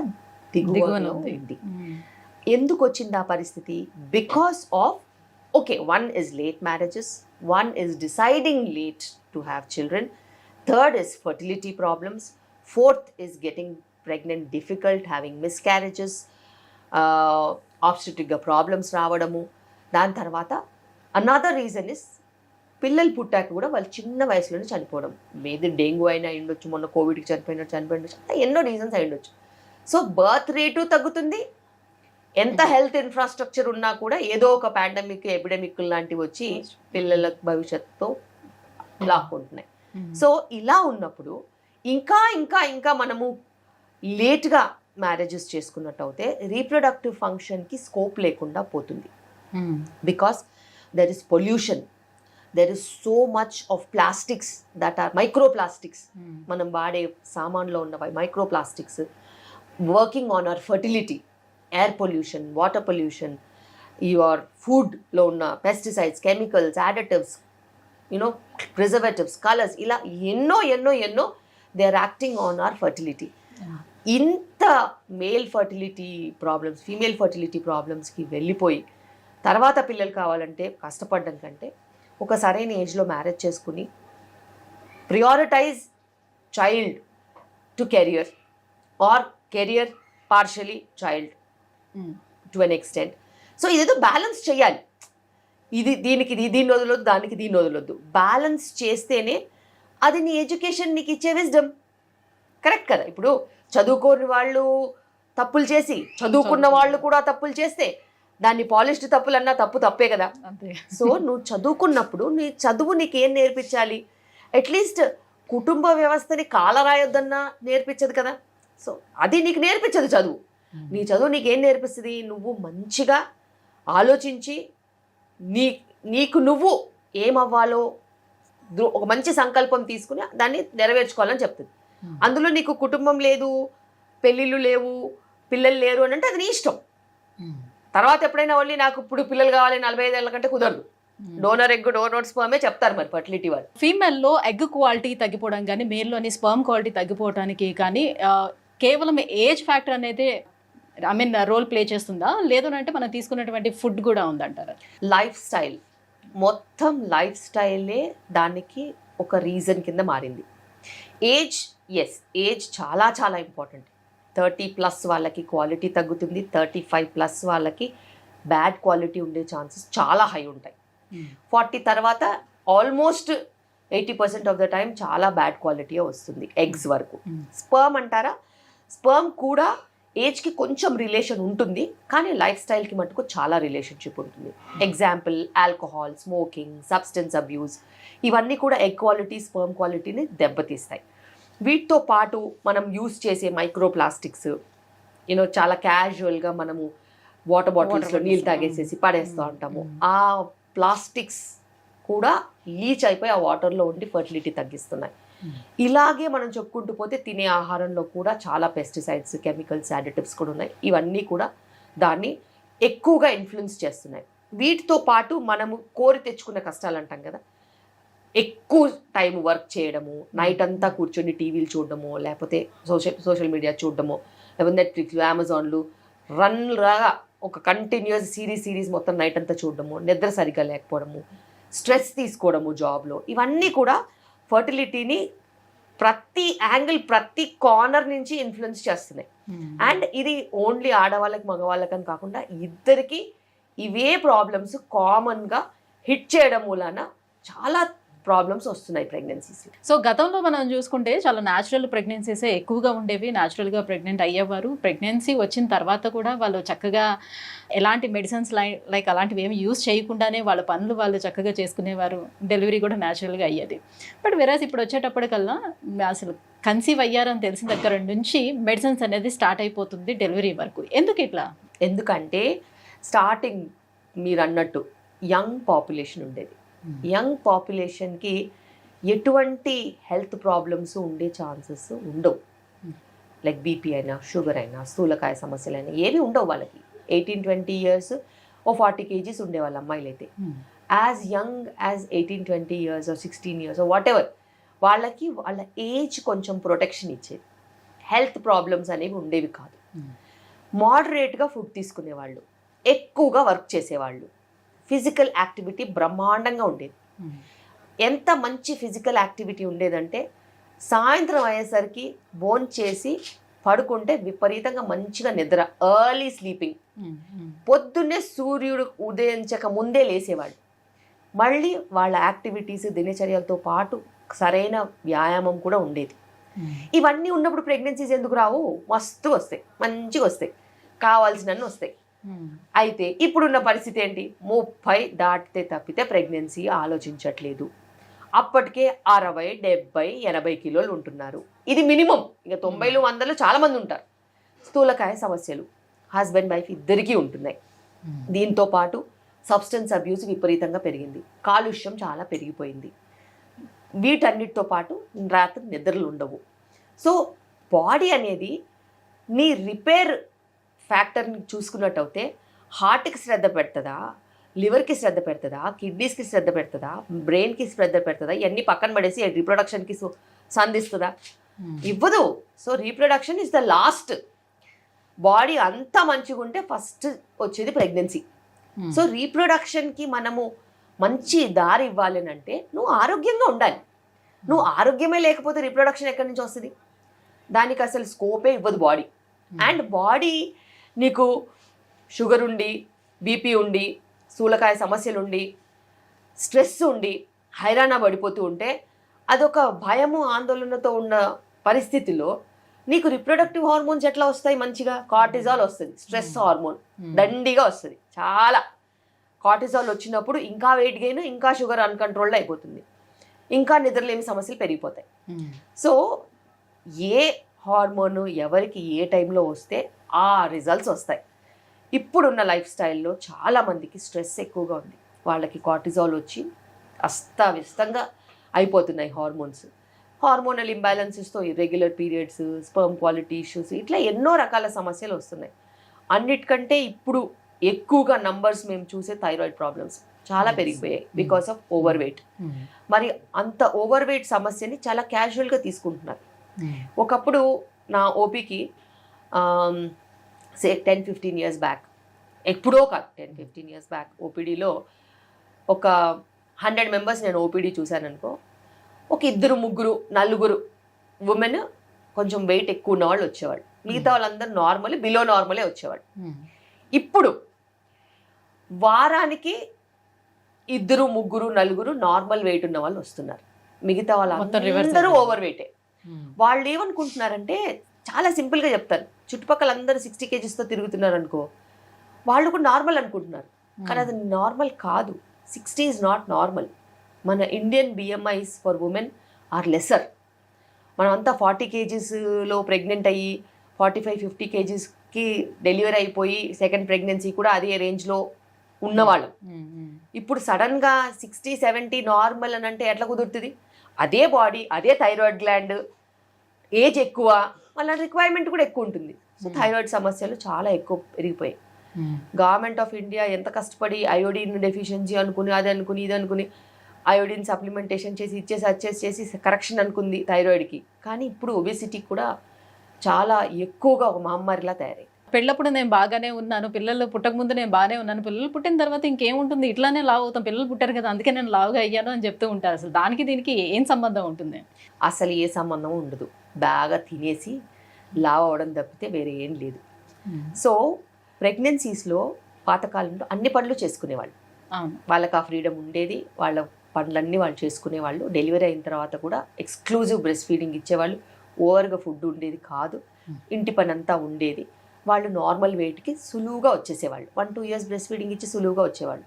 దిగువన ఉంది. ఎందుకు వచ్చింది ఆ పరిస్థితి? Because of one is late marriages, one is deciding late to have children, third is fertility problems, fourth is getting pregnant difficult, having miscarriages, obstetric problems రావడము. దాని తర్వాత another reason is పిల్లలు పుట్టాక కూడా వాళ్ళు చిన్న వయసులోనే చనిపోవడం. ఏది డెంగ్యూ అయినా అయ్యుండొచ్చు, మొన్న కోవిడ్కి చనిపోయిండొచ్చు, ఎన్నో రీజన్స్ అయ్యుండొచ్చు. సో బర్త్ రేటు తగ్గుతుంది. ఎంత హెల్త్ ఇన్ఫ్రాస్ట్రక్చర్ ఉన్నా కూడా ఏదో ఒక పాండమిక్, ఎపిడమిక్ లాంటివి వచ్చి పిల్లల భవిష్యత్తుతో లాక్కుంటున్నాయి. సో ఇలా ఉన్నప్పుడు ఇంకా మనము లేట్గా మ్యారేజెస్ చేసుకున్నట్టు అయితే రీప్రొడక్టివ్ ఫంక్షన్కి స్కోప్ లేకుండా పోతుంది. Because there is pollution, there is so much of plastics that are microplastics. మనం వాడే సామాన్లో ఉన్న microplastics working on our fertility, air pollution, water pollution, your ఫుడ్లో ఉన్న pesticides, chemicals, additives, preservatives, colours, ఇలా ఎన్నో they are acting on our fertility. ఇంత male fertility problems, female fertility ప్రాబ్లమ్స్కి వెళ్ళిపోయి తర్వాత పిల్లలు కావాలంటే కష్టపడడం కంటే ఒక సరైన ఏజ్లో మ్యారేజ్ చేసుకుని prioritise child to career or career partially child to an extent. So ఇదేదో బ్యాలెన్స్ చేయాలి. దీన్ని వదలొద్దు, దానికి దీన్ని వదలొద్దు. బ్యాలెన్స్ చేస్తేనే అది నీ ఎడ్యుకేషన్ నీకు ఇచ్చే విజ్డమ్. కరెక్ట్ కదా? ఇప్పుడు చదువుకోని వాళ్ళు తప్పులు చేసి, చదువుకున్న వాళ్ళు కూడా తప్పులు చేస్తే దాన్ని పాలిష్డ్ తప్పులన్నా తప్పే కదా.
అంతే.
సో నువ్వు చదువుకున్నప్పుడు నీ చదువు నీకేం నేర్పించాలి? అట్లీస్ట్ కుటుంబ వ్యవస్థని కాలరాయొద్దన్నా నేర్పించదు కదా. సో అది నీకు నేర్పించదు చదువు. నీ చదువు నీకేం నేర్పిస్తుంది? నువ్వు మంచిగా ఆలోచించి నీకు నువ్వు ఏమవ్వాలో ఒక మంచి సంకల్పం తీసుకుని దాన్ని నెరవేర్చుకోవాలని చెప్తుంది. అందులో నీకు కుటుంబం లేదు, పెళ్ళిళ్ళు లేవు, పిల్లలు లేరు అని అంటే అది నీ ఇష్టం. తర్వాత ఎప్పుడైనా ఓన్లీ నాకు ఇప్పుడు పిల్లలు కావాలి 45 ఏళ్ళ కంటే కుదరదు. డోనర్ ఎగ్ డోనర్ స్పర్మే చెప్తారు మరి ఫర్టిలిటీ వాళ్ళు.
ఫీమేల్లో ఎగ్ క్వాలిటీ తగ్గిపోవడం కానీ మేల్లోని స్పర్మ్ క్వాలిటీ తగ్గిపోవడానికి కానీ కేవలం ఏజ్ ఫ్యాక్టర్ అనేది రోల్ ప్లే చేస్తుందా, లేదు అంటే మనం తీసుకున్నటువంటి ఫుడ్ కూడా ఉందంటారా?
లైఫ్ స్టైల్, మొత్తం లైఫ్ స్టైలే దానికి ఒక రీజన్ కింద మారింది. ఏజ్, ఏజ్ చాలా చాలా ఇంపార్టెంట్. 30+ వాళ్ళకి క్వాలిటీ తగ్గుతుంది, 35+ వాళ్ళకి బ్యాడ్ క్వాలిటీ ఉండే ఛాన్సెస్ చాలా హై ఉంటాయి. 40 తర్వాత ఆల్మోస్ట్ 80% ఆఫ్ ద టైం చాలా బ్యాడ్ క్వాలిటీ వస్తుంది ఎగ్స్ వరకు. స్పర్మ్ అంటారా, స్పర్మ్ కూడా ఏజ్కి కొంచెం రిలేషన్ ఉంటుంది, కానీ లైఫ్ స్టైల్కి మటుకు చాలా రిలేషన్షిప్ ఉంటుంది. Example alcohol, smoking, substance abuse, ఇవన్నీ కూడా ఎగ్ క్వాలిటీ, స్పర్మ్ క్వాలిటీని దెబ్బతీస్తాయి. వీటితో పాటు మనం యూస్ చేసే మైక్రో ప్లాస్టిక్స్, చాలా క్యాజువల్గా మనము వాటర్ బాటిల్స్లో నీళ్ళు తాగేసేసి పడేస్తూ ఉంటాము. ఆ ప్లాస్టిక్స్ కూడా లీచ్ అయిపోయి ఆ వాటర్లో ఉండి ఫర్టిలిటీ తగ్గిస్తున్నాయి. ఇలాగే మనం చెప్పుకుంటూ పోతే తినే ఆహారంలో కూడా చాలా పెస్టిసైడ్స్, కెమికల్స్, యాడిటివ్స్ కూడా ఉన్నాయి. ఇవన్నీ కూడా దాన్ని ఎక్కువగా ఇన్ఫ్లుయెన్స్ చేస్తున్నాయి. వీటితో పాటు మనము కోరి తెచ్చుకున్న కష్టాలు అంటాం కదా, ఎక్కువ టైం వర్క్ చేయడము, నైట్ అంతా కూర్చొని టీవీలు చూడడము, లేకపోతే సోషల్ మీడియా చూడడము, లేకపోతే నెట్ఫ్లిక్స్, అమెజాన్లు రన్లాగా ఒక కంటిన్యూస్ సిరీస్ మొత్తం నైట్ అంతా చూడడము, నిద్ర సరిగ్గా లేకపోవడము, స్ట్రెస్ తీసుకోవడము జాబ్లో, ఇవన్నీ కూడా ఫర్టిలిటీని ప్రతి యాంగిల్, ప్రతి కార్నర్ నుంచి ఇన్ఫ్లుయెన్స్ చేస్తున్నాయి. అండ్ ఇది ఓన్లీ ఆడవాళ్ళకి మగవాళ్ళకని కాకుండా ఇద్దరికి ఇవే ప్రాబ్లమ్స్ కామన్గా హిట్ చేయడం మూలాన చాలా ప్రాబ్లమ్స్ వస్తున్నాయి ప్రెగ్నెన్సీస్.
సో గతంలో మనం చూసుకుంటే చాలా న్యాచురల్ ప్రెగ్నెన్సీసే ఎక్కువగా ఉండేవి, న్యాచురల్గా ప్రెగ్నెంట్ అయ్యేవారు. ప్రెగ్నెన్సీ వచ్చిన తర్వాత కూడా వాళ్ళు చక్కగా ఎలాంటి మెడిసిన్స్ లైక్ అలాంటివి ఏమి యూస్ చేయకుండానే వాళ్ళ పనులు వాళ్ళు చక్కగా చేసుకునేవారు, డెలివరీ కూడా న్యాచురల్గా అయ్యేది. బట్ వెరాజ్ ఇప్పుడు వచ్చేటప్పటికల్లా అసలు కన్సీవ్ అయ్యారని తెలిసిన దగ్గర నుంచి మెడిసిన్స్ అనేది స్టార్ట్ అయిపోతుంది డెలివరీ వరకు. ఎందుకు ఇట్లా?
ఎందుకంటే స్టార్టింగ్ మీరు అన్నట్టు యంగ్ పాపులేషన్ ఉండేది. యంగ్ పాపులేషన్కి ఎటువంటి హెల్త్ ప్రాబ్లమ్స్ ఉండే ఛాన్సెస్ ఉండవు. లైక్ బీపీ అయినా, షుగర్ అయినా, స్థూలకాయ సమస్యలు అయినా ఏవి ఉండవు వాళ్ళకి. 18-20 years ఓ 40 kgs ఉండేవాళ్ళ అమ్మాయిలు అయితే. As young as 18-20 years or 16 years or what ever, వాళ్ళకి వాళ్ళ ఏజ్ కొంచెం ప్రొటెక్షన్ ఇచ్చేది. హెల్త్ ప్రాబ్లమ్స్ అనేవి ఉండేవి కాదు. మోడరేట్గా ఫుడ్ తీసుకునేవాళ్ళు, ఎక్కువగా వర్క్ చేసేవాళ్ళు, ఫిజికల్ యాక్టివిటీ బ్రహ్మాండంగా ఉండేది. ఎంత మంచి ఫిజికల్ యాక్టివిటీ ఉండేదంటే సాయంత్రం అయ్యేసరికి భోంచేసి పడుకుంటే విపరీతంగా మంచిగా నిద్ర, ఎర్లీ స్లీపింగ్, పొద్దున్నే సూర్యుడు ఉదయించక ముందే లేసేవాళ్ళు. మళ్ళీ వాళ్ళ యాక్టివిటీస్, దినచర్యలతో పాటు సరైన వ్యాయామం కూడా ఉండేది. ఇవన్నీ ఉన్నప్పుడు ప్రెగ్నెన్సీస్ ఎందుకు రావు? మస్తు వస్తాయి, మంచిగా వస్తాయి, కావాల్సినన్ని వస్తాయి. అయితే ఇప్పుడున్న పరిస్థితి ఏంటి? 30 దాటితే తప్పితే ప్రెగ్నెన్సీ ఆలోచించట్లేదు. అప్పటికే 60, 70, 80 కిలోలు ఉంటున్నారు. ఇది మినిమం. ఇక 90, 100 చాలా మంది ఉంటారు. స్థూలకాయ సమస్యలు హస్బెండ్ వైఫ్ ఇద్దరికీ ఉంటున్నాయి. దీంతో పాటు సబ్స్టెన్స్ అబ్యూస్ విపరీతంగా పెరిగింది, కాలుష్యం చాలా పెరిగిపోయింది. వీటన్నిటితో పాటు రాత్రి నిద్రలు ఉండవు. సో బాడీ అనేది నీ రిపేర్ ఫ్యాక్టర్ని చూసుకున్నట్టయితే హార్ట్కి శ్రద్ధ పెడుతుందా, లివర్కి శ్రద్ధ పెడుతుందా, కిడ్నీస్కి శ్రద్ధ పెడుతుందా, బ్రెయిన్కి శ్రద్ధ పెడుతుందా, ఇవన్నీ పక్కన పడేసి రీప్రొడక్షన్కి సంధిస్తుందా? ఇవ్వదు. So reproduction is the last. Body అంతా మంచిగా ఉంటే ఫస్ట్ వచ్చేది ప్రెగ్నెన్సీ. సో రీప్రొడక్షన్కి మనము మంచి దారి ఇవ్వాలి అంటే నువ్వు ఆరోగ్యంగా ఉండాలి. నువ్వు ఆరోగ్యమే లేకపోతే రీప్రొడక్షన్ ఎక్కడి నుంచి వస్తుంది? దానికి అసలు స్కోపే ఇవ్వదు బాడీ. అండ్ బాడీ నీకు షుగర్ ఉండి, బీపీ ఉండి, స్థూలకాయ సమస్యలు ఉండి, స్ట్రెస్ ఉండి, హైరాణ పడిపోతూ ఉంటే అదొక భయము, ఆందోళనతో ఉన్న పరిస్థితిలో నీకు రిప్రొడక్టివ్ హార్మోన్స్ ఎట్లా వస్తాయి మంచిగా? కార్టిజాల్ వస్తుంది, స్ట్రెస్ హార్మోన్ దండిగా వస్తుంది చాలా. కార్టిజాల్ వచ్చినప్పుడు ఇంకా వెయిట్ గెయిన్, ఇంకా షుగర్ అన్కంట్రోల్డ్ అయిపోతుంది, ఇంకా నిద్రలేమి సమస్యలు పెరిగిపోతాయి. సో ఏ హార్మోన్ ఎవరికి ఏ టైంలో వస్తే ఆ రిజల్ట్స్ వస్తాయి. ఇప్పుడున్న లైఫ్ స్టైల్లో చాలామందికి స్ట్రెస్ ఎక్కువగా ఉంది, వాళ్ళకి కార్టిజాల్ వచ్చి అస్తవ్యస్తంగా అయిపోతున్నాయి హార్మోన్స్. హార్మోనల్ ఇంబ్యాలెన్సెస్తో irregular periods, sperm quality issues, ఇట్లా ఎన్నో రకాల సమస్యలు వస్తున్నాయి. అన్నిటికంటే ఇప్పుడు ఎక్కువగా నంబర్స్ మేము చూసే థైరాయిడ్ ప్రాబ్లమ్స్ చాలా పెరిగిపోయాయి బికాస్ ఆఫ్ ఓవర్ వెయిట్. మరి అంత ఓవర్ వెయిట్ సమస్యని చాలా క్యాజువల్గా తీసుకుంటున్నారు. ఒకప్పుడు నా ఓపీకి 10-15 years బ్యాక్, ఎప్పుడో కాదు 10-15 years బ్యాక్, ఓపీడీలో ఒక 100 members నేను ఓపీడీ చూశాను అనుకో, ఒక 2-3 4 ఉమెన్ కొంచెం వెయిట్ ఎక్కువ ఉన్న వాళ్ళు వచ్చేవాళ్ళు, మిగతా వాళ్ళందరూ నార్మల్ బిలో నార్మలే వచ్చేవాళ్ళు. ఇప్పుడు వారానికి 2-3-4 నార్మల్ వెయిట్ ఉన్న వాళ్ళు వస్తున్నారు, మిగతా వాళ్ళందరూ ఓవర్ వెయిటే. వాళ్ళు ఏమనుకుంటున్నారంటే, చాలా సింపుల్గా చెప్తారు, చుట్టుపక్కల అందరూ 60 kgsతో తిరుగుతున్నారు అనుకో, వాళ్ళు కూడా నార్మల్ అనుకుంటున్నారు, కానీ అది నార్మల్ కాదు. 60 is నాట్ నార్మల్. మన Indian BMIs for women are lesser. మనం అంతా 40 kgsలో ప్రెగ్నెంట్ అయ్యి 45-50 kgsకి డెలివరీ అయిపోయి సెకండ్ ప్రెగ్నెన్సీ కూడా అదే రేంజ్లో ఉన్నవాళ్ళు. ఇప్పుడు సడన్గా 60-70 నార్మల్ అని అంటే ఎట్లా కుదురుతుంది? అదే బాడీ, అదే థైరాయిడ్ గ్లాండ్, ఏజ్ ఎక్కువ, వాళ్ళ రిక్వైర్మెంట్ కూడా ఎక్కువ ఉంటుంది. సో థైరాయిడ్ సమస్యలు చాలా ఎక్కువ పెరిగిపోయాయి. గవర్నమెంట్ ఆఫ్ ఇండియా ఎంత కష్టపడి అయోడిన్ డెఫిషియన్సీ అనుకుని, అది అనుకుని, ఇది అనుకుని, అయోడిన్ సప్లిమెంటేషన్ చేసి చేసి కరెక్షన్ అనుకుంది థైరాయిడ్కి. కానీ ఇప్పుడు ఒబెసిటీ కూడా చాలా ఎక్కువగా ఒక మహమ్మారిలా తయారై.
పెళ్ళప్పుడు నేను బాగానే ఉన్నాను, పిల్లలు పుట్టకముందు నేను బాగానే ఉన్నాను, పిల్లలు పుట్టిన తర్వాత ఇంకేముంటుంది, ఇట్లానే లావు అవుతాం, పిల్లలు పుట్టారు కదా అందుకే నేను లావుగా అయ్యాను అని చెప్తూ ఉంటారు. అసలు దానికి దీనికి ఏం సంబంధం ఉంటుంది?
అసలు ఏ సంబంధం ఉండదు. బాగా తినేసి లావు అవడం తప్పితే వేరే ఏం లేదు. సో ప్రెగ్నెన్సీస్లో పాతకాలంలో అన్ని పనులు చేసుకునేవాళ్ళు, వాళ్ళకి ఆ ఫ్రీడమ్ ఉండేది, వాళ్ళ పనులన్నీ వాళ్ళు చేసుకునేవాళ్ళు. డెలివరీ అయిన తర్వాత కూడా ఎక్స్క్లూజివ్ బ్రెస్ట్ ఫీడింగ్ ఇచ్చేవాళ్ళు, ఓవర్గా ఫుడ్ ఉండేది కాదు, ఇంటి పని అంతా ఉండేది. వాళ్ళు నార్మల్ వెయిట్కి సులువుగా వచ్చేసేవాళ్ళు, 1-2 years బ్రెస్ట్ ఫీడింగ్ ఇచ్చి సులువుగా వచ్చేవాళ్ళు.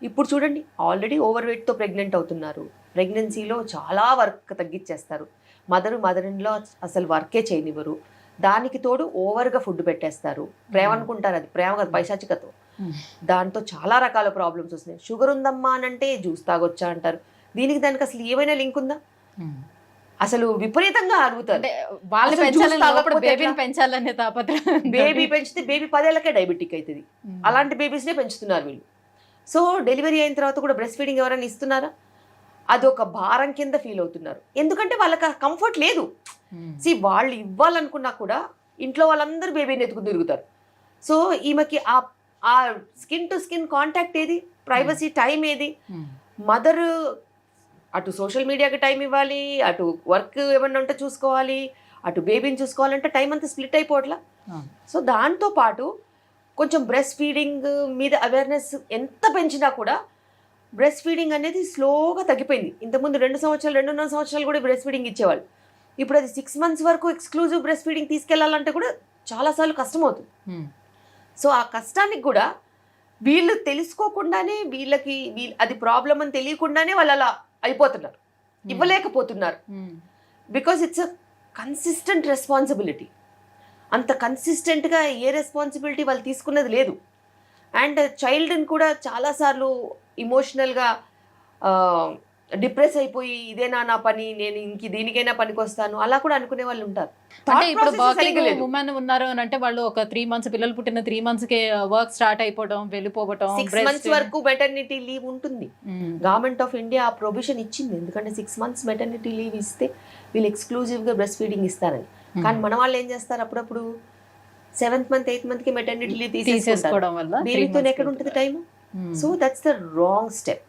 ఇప్పుడు చూడండి, ఆల్రెడీ ఓవర్ వెయిట్తో ప్రెగ్నెంట్ అవుతున్నారు. ప్రెగ్నెన్సీలో చాలా వర్క్ తగ్గించేస్తారు, మదర్-ఇన్-లా అసలు వర్కే చేయనివ్వరు. దానికి తోడు ఓవర్గా ఫుడ్ పెట్టేస్తారు. ప్రేమ అనుకుంటారు, అది ప్రేమ కాదు, పైశాచికత్వం. దాంతో చాలా రకాల ప్రాబ్లమ్స్ వస్తున్నాయి. షుగర్ ఉందమ్మా అని అంటే జ్యూస్ తాగొచ్చా అంటారు. దానికి అసలు ఏమైనా లింక్ ఉందా? అసలు విపరీతంగా అడుగుతారు. బేబీ పెంచితే బేబీ 10 ఏళ్ళకే డయాబెటిక్ అవుతుంది, అలాంటి బేబీస్నే పెంచుతున్నారు వీళ్ళు. సో డెలివరీ అయిన తర్వాత కూడా బ్రెస్ట్ ఫీడింగ్ ఎవరైనా ఇస్తున్నారా? అదొక భారం కింద ఫీల్ అవుతున్నారు, ఎందుకంటే వాళ్ళకి ఆ కంఫర్ట్ లేదు. వాళ్ళు ఇవ్వాలనుకున్నా కూడా ఇంట్లో వాళ్ళందరూ బేబీని ఎత్తుకుని తిరుగుతారు. సో ఈమెకి ఆ స్కిన్ టు స్కిన్ కాంటాక్ట్ ఏది, ప్రైవసీ టైం ఏది? మదర్ అటు సోషల్ మీడియాకి టైం ఇవ్వాలి, అటు వర్క్ ఏమన్నా ఉంటే చూసుకోవాలి, అటు బేబీని చూసుకోవాలంటే టైం అంతా స్ప్లిట్ అయిపోవట్లా. సో దాంతోపాటు కొంచెం బ్రెస్ట్ ఫీడింగ్ మీద అవేర్నెస్ ఎంత పెంచినా కూడా బ్రెస్ట్ ఫీడింగ్ అనేది స్లోగా తగ్గిపోయింది. ఇంతకుముందు 2 సంవత్సరాలు 2.5 సంవత్సరాలు కూడా బ్రెస్ట్ ఫీడింగ్ ఇచ్చేవాళ్ళు. ఇప్పుడు అది 6 months వరకు ఎక్స్క్లూజివ్ బ్రెస్ట్ ఫీడింగ్ తీసుకెళ్లాలంటే కూడా చాలాసార్లు కష్టమవుతుంది. సో ఆ కష్టానికి కూడా వీళ్ళు తెలుసుకోకుండానే, వీళ్ళకి అది ప్రాబ్లం అని తెలియకుండానే వాళ్ళు అలా అయిపోతున్నారు, ఇవ్వలేకపోతున్నారు. Because it's a consistent responsibility. అంత కన్సిస్టెంట్గా ఏ రెస్పాన్సిబిలిటీ వాళ్ళు తీసుకున్నది లేదు. అండ్ చైల్డ్ని కూడా చాలాసార్లు ఇమోషనల్గా డిప్రెస్ అయిపోయి, ఇదేనా నా పని, నేను ఇంక దీనికైనా పనికి వస్తాను, అలా కూడా అనుకునే వాళ్ళు ఉంటారు.
అంటే ఇప్పుడు వర్కింగ్ ఉమెన్ ఉన్నారు అని అంటే వాళ్ళు ఒక 3 months, పిల్లలు పుట్టిన 3 monthsకే వర్క్ స్టార్ట్ అయిపోవడం, వెళ్ళిపోవడం.
6 months వరకు మెటర్నిటీ లీవ్ ఉంటుంది. గవర్నమెంట్ ఆఫ్ ఇండియా ఆ ప్రొవిజన్ ఇచ్చింది, ఎందుకంటే 6 months మెటర్నిటీ లీవ్ ఇస్తే వీళ్ళు ఎక్స్క్లూజివ్గా బ్రెస్ట్ ఫీడింగ్ ఇస్తారని. కానీ మన వాళ్ళు ఏం చేస్తారు, అప్పుడప్పుడు 7th month 8th monthకి మెటర్నిటీ లీవ్ తీసేసుకోవడం వల్ల బేబీతో ఎక్కడ ఉంటుంది time. So that's the wrong step.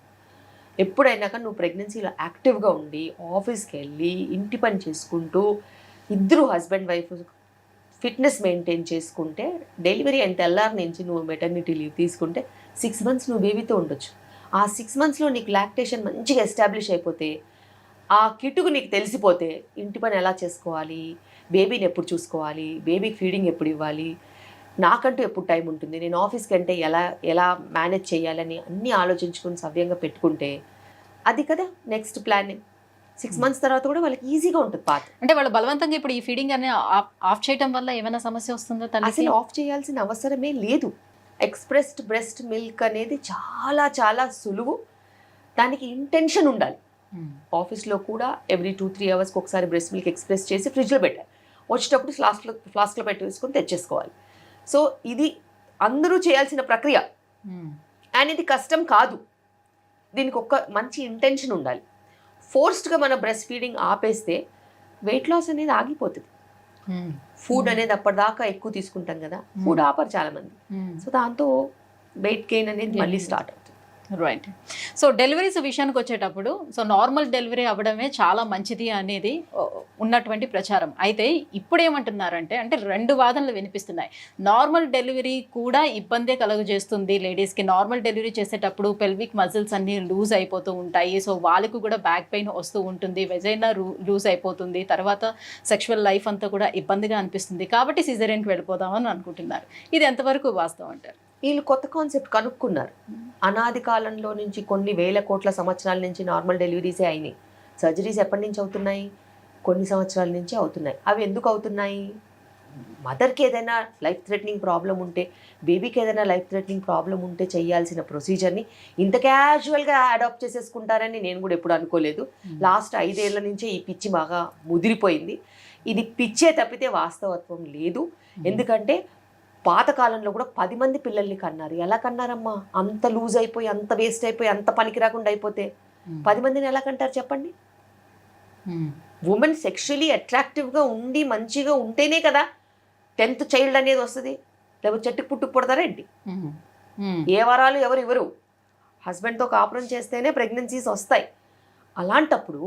ఎప్పుడైనా కానీ నువ్వు ప్రెగ్నెన్సీలో యాక్టివ్గా ఉండి ఆఫీస్కి వెళ్ళి ఇంటి పని చేసుకుంటూ ఇద్దరు హస్బెండ్ వైఫ్ ఫిట్నెస్ మెయింటైన్ చేసుకుంటే, డెలివరీ అయిన తెల్లారి నుంచి నువ్వు మెటర్నిటీ లీవ్ తీసుకుంటే 6 months నువ్వు బేబీతో ఉండొచ్చు. ఆ 6 monthsలో నీకు లాక్టేషన్ మంచిగా ఎస్టాబ్లిష్ అయిపోతే ఆ కిటుకు నీకు తెలిసిపోతే ఇంటి పని ఎలా చేసుకోవాలి, బేబీని ఎప్పుడు చూసుకోవాలి, బేబీకి ఫీడింగ్ ఎప్పుడు ఇవ్వాలి, నాకంటూ ఎప్పుడు టైం ఉంటుంది, నేను ఆఫీస్కి అంటే ఎలా ఎలా మేనేజ్ చేయాలని అన్నీ ఆలోచించుకుని సవ్యంగా పెట్టుకుంటే అది కదా నెక్స్ట్ ప్లానింగ్. 6 months తర్వాత కూడా వాళ్ళకి ఈజీగా ఉంటుంది పాత.
అంటే వాళ్ళు బలవంతంగా ఇప్పుడు ఈ ఫీడింగ్ అనేది ఆఫ్ చేయడం వల్ల ఏమైనా సమస్య వస్తుందో తల్లికి?
అసలు ఆఫ్ చేయాల్సిన అవసరమే లేదు. ఎక్స్ప్రెస్డ్ బ్రెస్ట్ మిల్క్ అనేది చాలా చాలా సులువు. దానికి ఇంటెన్షన్ ఉండాలి. ఆఫీస్లో కూడా ఎవ్రీ 2-3 hours ఒకసారి బ్రెస్ట్ మిల్క్ ఎక్స్ప్రెస్ చేసి ఫ్రిడ్జ్లో పెట్టాలి. వచ్చేటప్పుడు ఫ్లాస్క్లో పెట్టి వేసుకొని తెచ్చేసుకోవాలి. సో ఇది అందరూ చేయాల్సిన ప్రక్రియ అండ్ ఇది కష్టం కాదు. దీనికి ఒక మంచి ఇంటెన్షన్ ఉండాలి. ఫోర్స్డ్గా మన బ్రెస్ట్ ఫీడింగ్ ఆపేస్తే వెయిట్ లాస్ అనేది ఆగిపోతుంది. ఫుడ్ అనేది అప్పటిదాకా ఎక్కువ తీసుకుంటాం కదా, ఫుడ్ ఆపరు చాలా మంది. సో దాంతో వెయిట్ గెయిన్ అనేది మళ్ళీ స్టార్ట్ అవుతుంది.
రైట్. సో డెలివరీస్ విషయానికి వచ్చేటప్పుడు సో నార్మల్ డెలివరీ అవ్వడమే చాలా మంచిది అనేది ఉన్నటువంటి ప్రచారం. అయితే ఇప్పుడు ఏమంటున్నారంటే అంటే 2 వాదనలు వినిపిస్తున్నాయి. నార్మల్ డెలివరీ కూడా ఇబ్బందే కలుగజేస్తుంది లేడీస్కి. నార్మల్ డెలివరీ చేసేటప్పుడు పెల్విక్ మజిల్స్ అన్నీ లూజ్ అయిపోతూ ఉంటాయి. సో వాళ్ళకు కూడా బ్యాక్ పెయిన్ వస్తూ ఉంటుంది, వెజైనా లూజ్ అయిపోతుంది, తర్వాత సెక్షువల్ లైఫ్ అంతా కూడా ఇబ్బందిగా అనిపిస్తుంది. కాబట్టి సిజేరియన్కి వెళ్ళిపోదామని అనుకుంటున్నారు. ఇది ఎంతవరకు వాస్తవం అంటారు?
వీళ్ళు కొత్త కాన్సెప్ట్ కనుక్కున్నారు. అనాది కాలంలో నుంచి కొన్ని వేల కోట్ల సంవత్సరాల నుంచి నార్మల్ డెలివరీసే అయినాయి. సర్జరీస్ ఎప్పటి నుంచి అవుతున్నాయి? కొన్ని సంవత్సరాల నుంచి అవుతున్నాయి. అవి ఎందుకు అవుతున్నాయి? మదర్కి ఏదైనా లైఫ్ థ్రెటనింగ్ ప్రాబ్లం ఉంటే, బేబీకి ఏదైనా లైఫ్ థ్రెటనింగ్ ప్రాబ్లం ఉంటే చేయాల్సిన ప్రొసీజర్ని ఇంత క్యాజువల్గా అడాప్ట్ చేసేసుకుంటారని నేను కూడా ఎప్పుడు అనుకోలేదు. లాస్ట్ 5 ఏళ్ల నుంచే ఈ పిచ్చి బాగా ముదిరిపోయింది. ఇది పిచ్చే తప్పితే వాస్తవత్వం లేదు. ఎందుకంటే పాతకాలంలో కూడా 10 మంది పిల్లల్ని కన్నారు. ఎలా కన్నారమ్మా? అంత లూజ్ అయిపోయి, అంత వేస్ట్ అయిపోయి, అంత పనికి రాకుండా అయిపోతే 10 మందిని ఎలా కంటారు చెప్పండి? ఉమెన్ సెక్షువలీ అట్రాక్టివ్గా ఉండి మంచిగా ఉంటేనే కదా 10th చైల్డ్ అనేది వస్తుంది. లేకపోతే చెట్టుకు పుట్టుకు పుడతారా ఏంటి? ఏ వరాలు ఎవరు ఇవ్వరు. హస్బెండ్తో కాపురం చేస్తేనే ప్రెగ్నెన్సీస్ వస్తాయి. అలాంటప్పుడు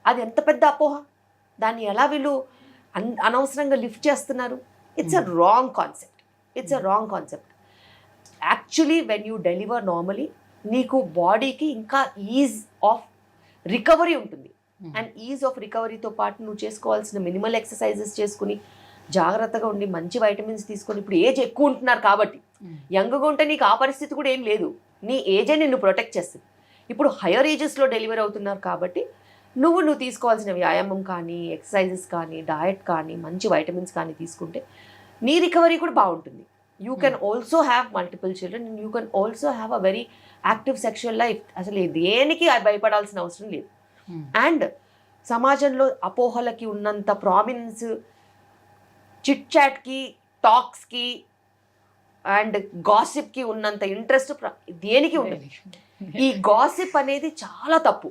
అది ఎంత పెద్ద అపోహ. దాన్ని ఎలా వీళ్ళు అనవసరంగా లిఫ్ట్ చేస్తున్నారు? It's a wrong concept. It's a wrong concept. Actually when you deliver normally నీకు బాడీకి ఇంకా ఈజ్ ఆఫ్ రికవరీ ఉంటుంది. అండ్ ఈజ్ ఆఫ్ రికవరీతో పాటు నువ్వు చేసుకోవాల్సిన మినిమల్ ఎక్సర్సైజెస్ చేసుకుని జాగ్రత్తగా ఉండి మంచి వైటమిన్స్ తీసుకొని, ఇప్పుడు ఏజ్ ఎక్కువ ఉంటున్నారు కాబట్టి, యంగ్గా ఉంటే నీకు ఆ పరిస్థితి కూడా ఏం లేదు. నీ ఏజే నిన్ను ప్రొటెక్ట్ చేస్తుంది. ఇప్పుడు హయ్యర్ ఏజెస్లో డెలివరీ అవుతున్నారు కాబట్టి నువ్వు తీసుకోవాల్సిన వ్యాయామం కానీ, ఎక్సర్సైజెస్ కానీ, డయట్ కానీ, మంచి వైటమిన్స్ కానీ తీసుకుంటే నీ రికవరీ కూడా బాగుంటుంది. You can also have multiple children and you can also have a very active sexual life. అసలు దేనికి భయపడాల్సిన అవసరం లేదు. అండ్ సమాజంలో అపోహలకి ఉన్నంత ప్రామినెన్స్ చిట్ చాట్కి, టాక్స్కి అండ్ గాసిప్కి ఉన్నంత ఇంట్రెస్ట్ దేనికి ఉండదు. ఈ గాసిప్ అనేది చాలా తప్పు.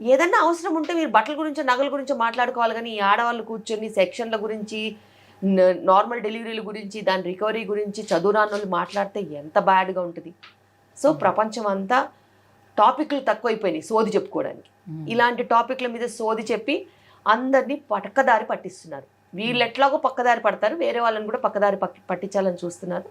ఏదన్నా అవసరం ఉంటే మీరు బట్టల గురించో నగల గురించో మాట్లాడుకోవాలి, కానీ ఈ ఆడవాళ్ళు కూర్చొని సెక్షన్ల గురించి, నార్మల్ డెలివరీల గురించి, దాని రికవరీ గురించి చదువురాన్నోళ్ళు మాట్లాడితే ఎంత బ్యాడ్గా ఉంటుంది. సో ప్రపంచం అంతా టాపిక్లు తక్కువైపోయినాయి సోది చెప్పుకోవడానికి. ఇలాంటి టాపిక్ల మీద సోది చెప్పి అందరినీ పక్కదారి పట్టిస్తున్నారు. వీళ్ళు ఎట్లాగో పక్కదారి పడతారు, వేరే వాళ్ళని కూడా పక్కదారి పట్టించాలని చూస్తున్నారు.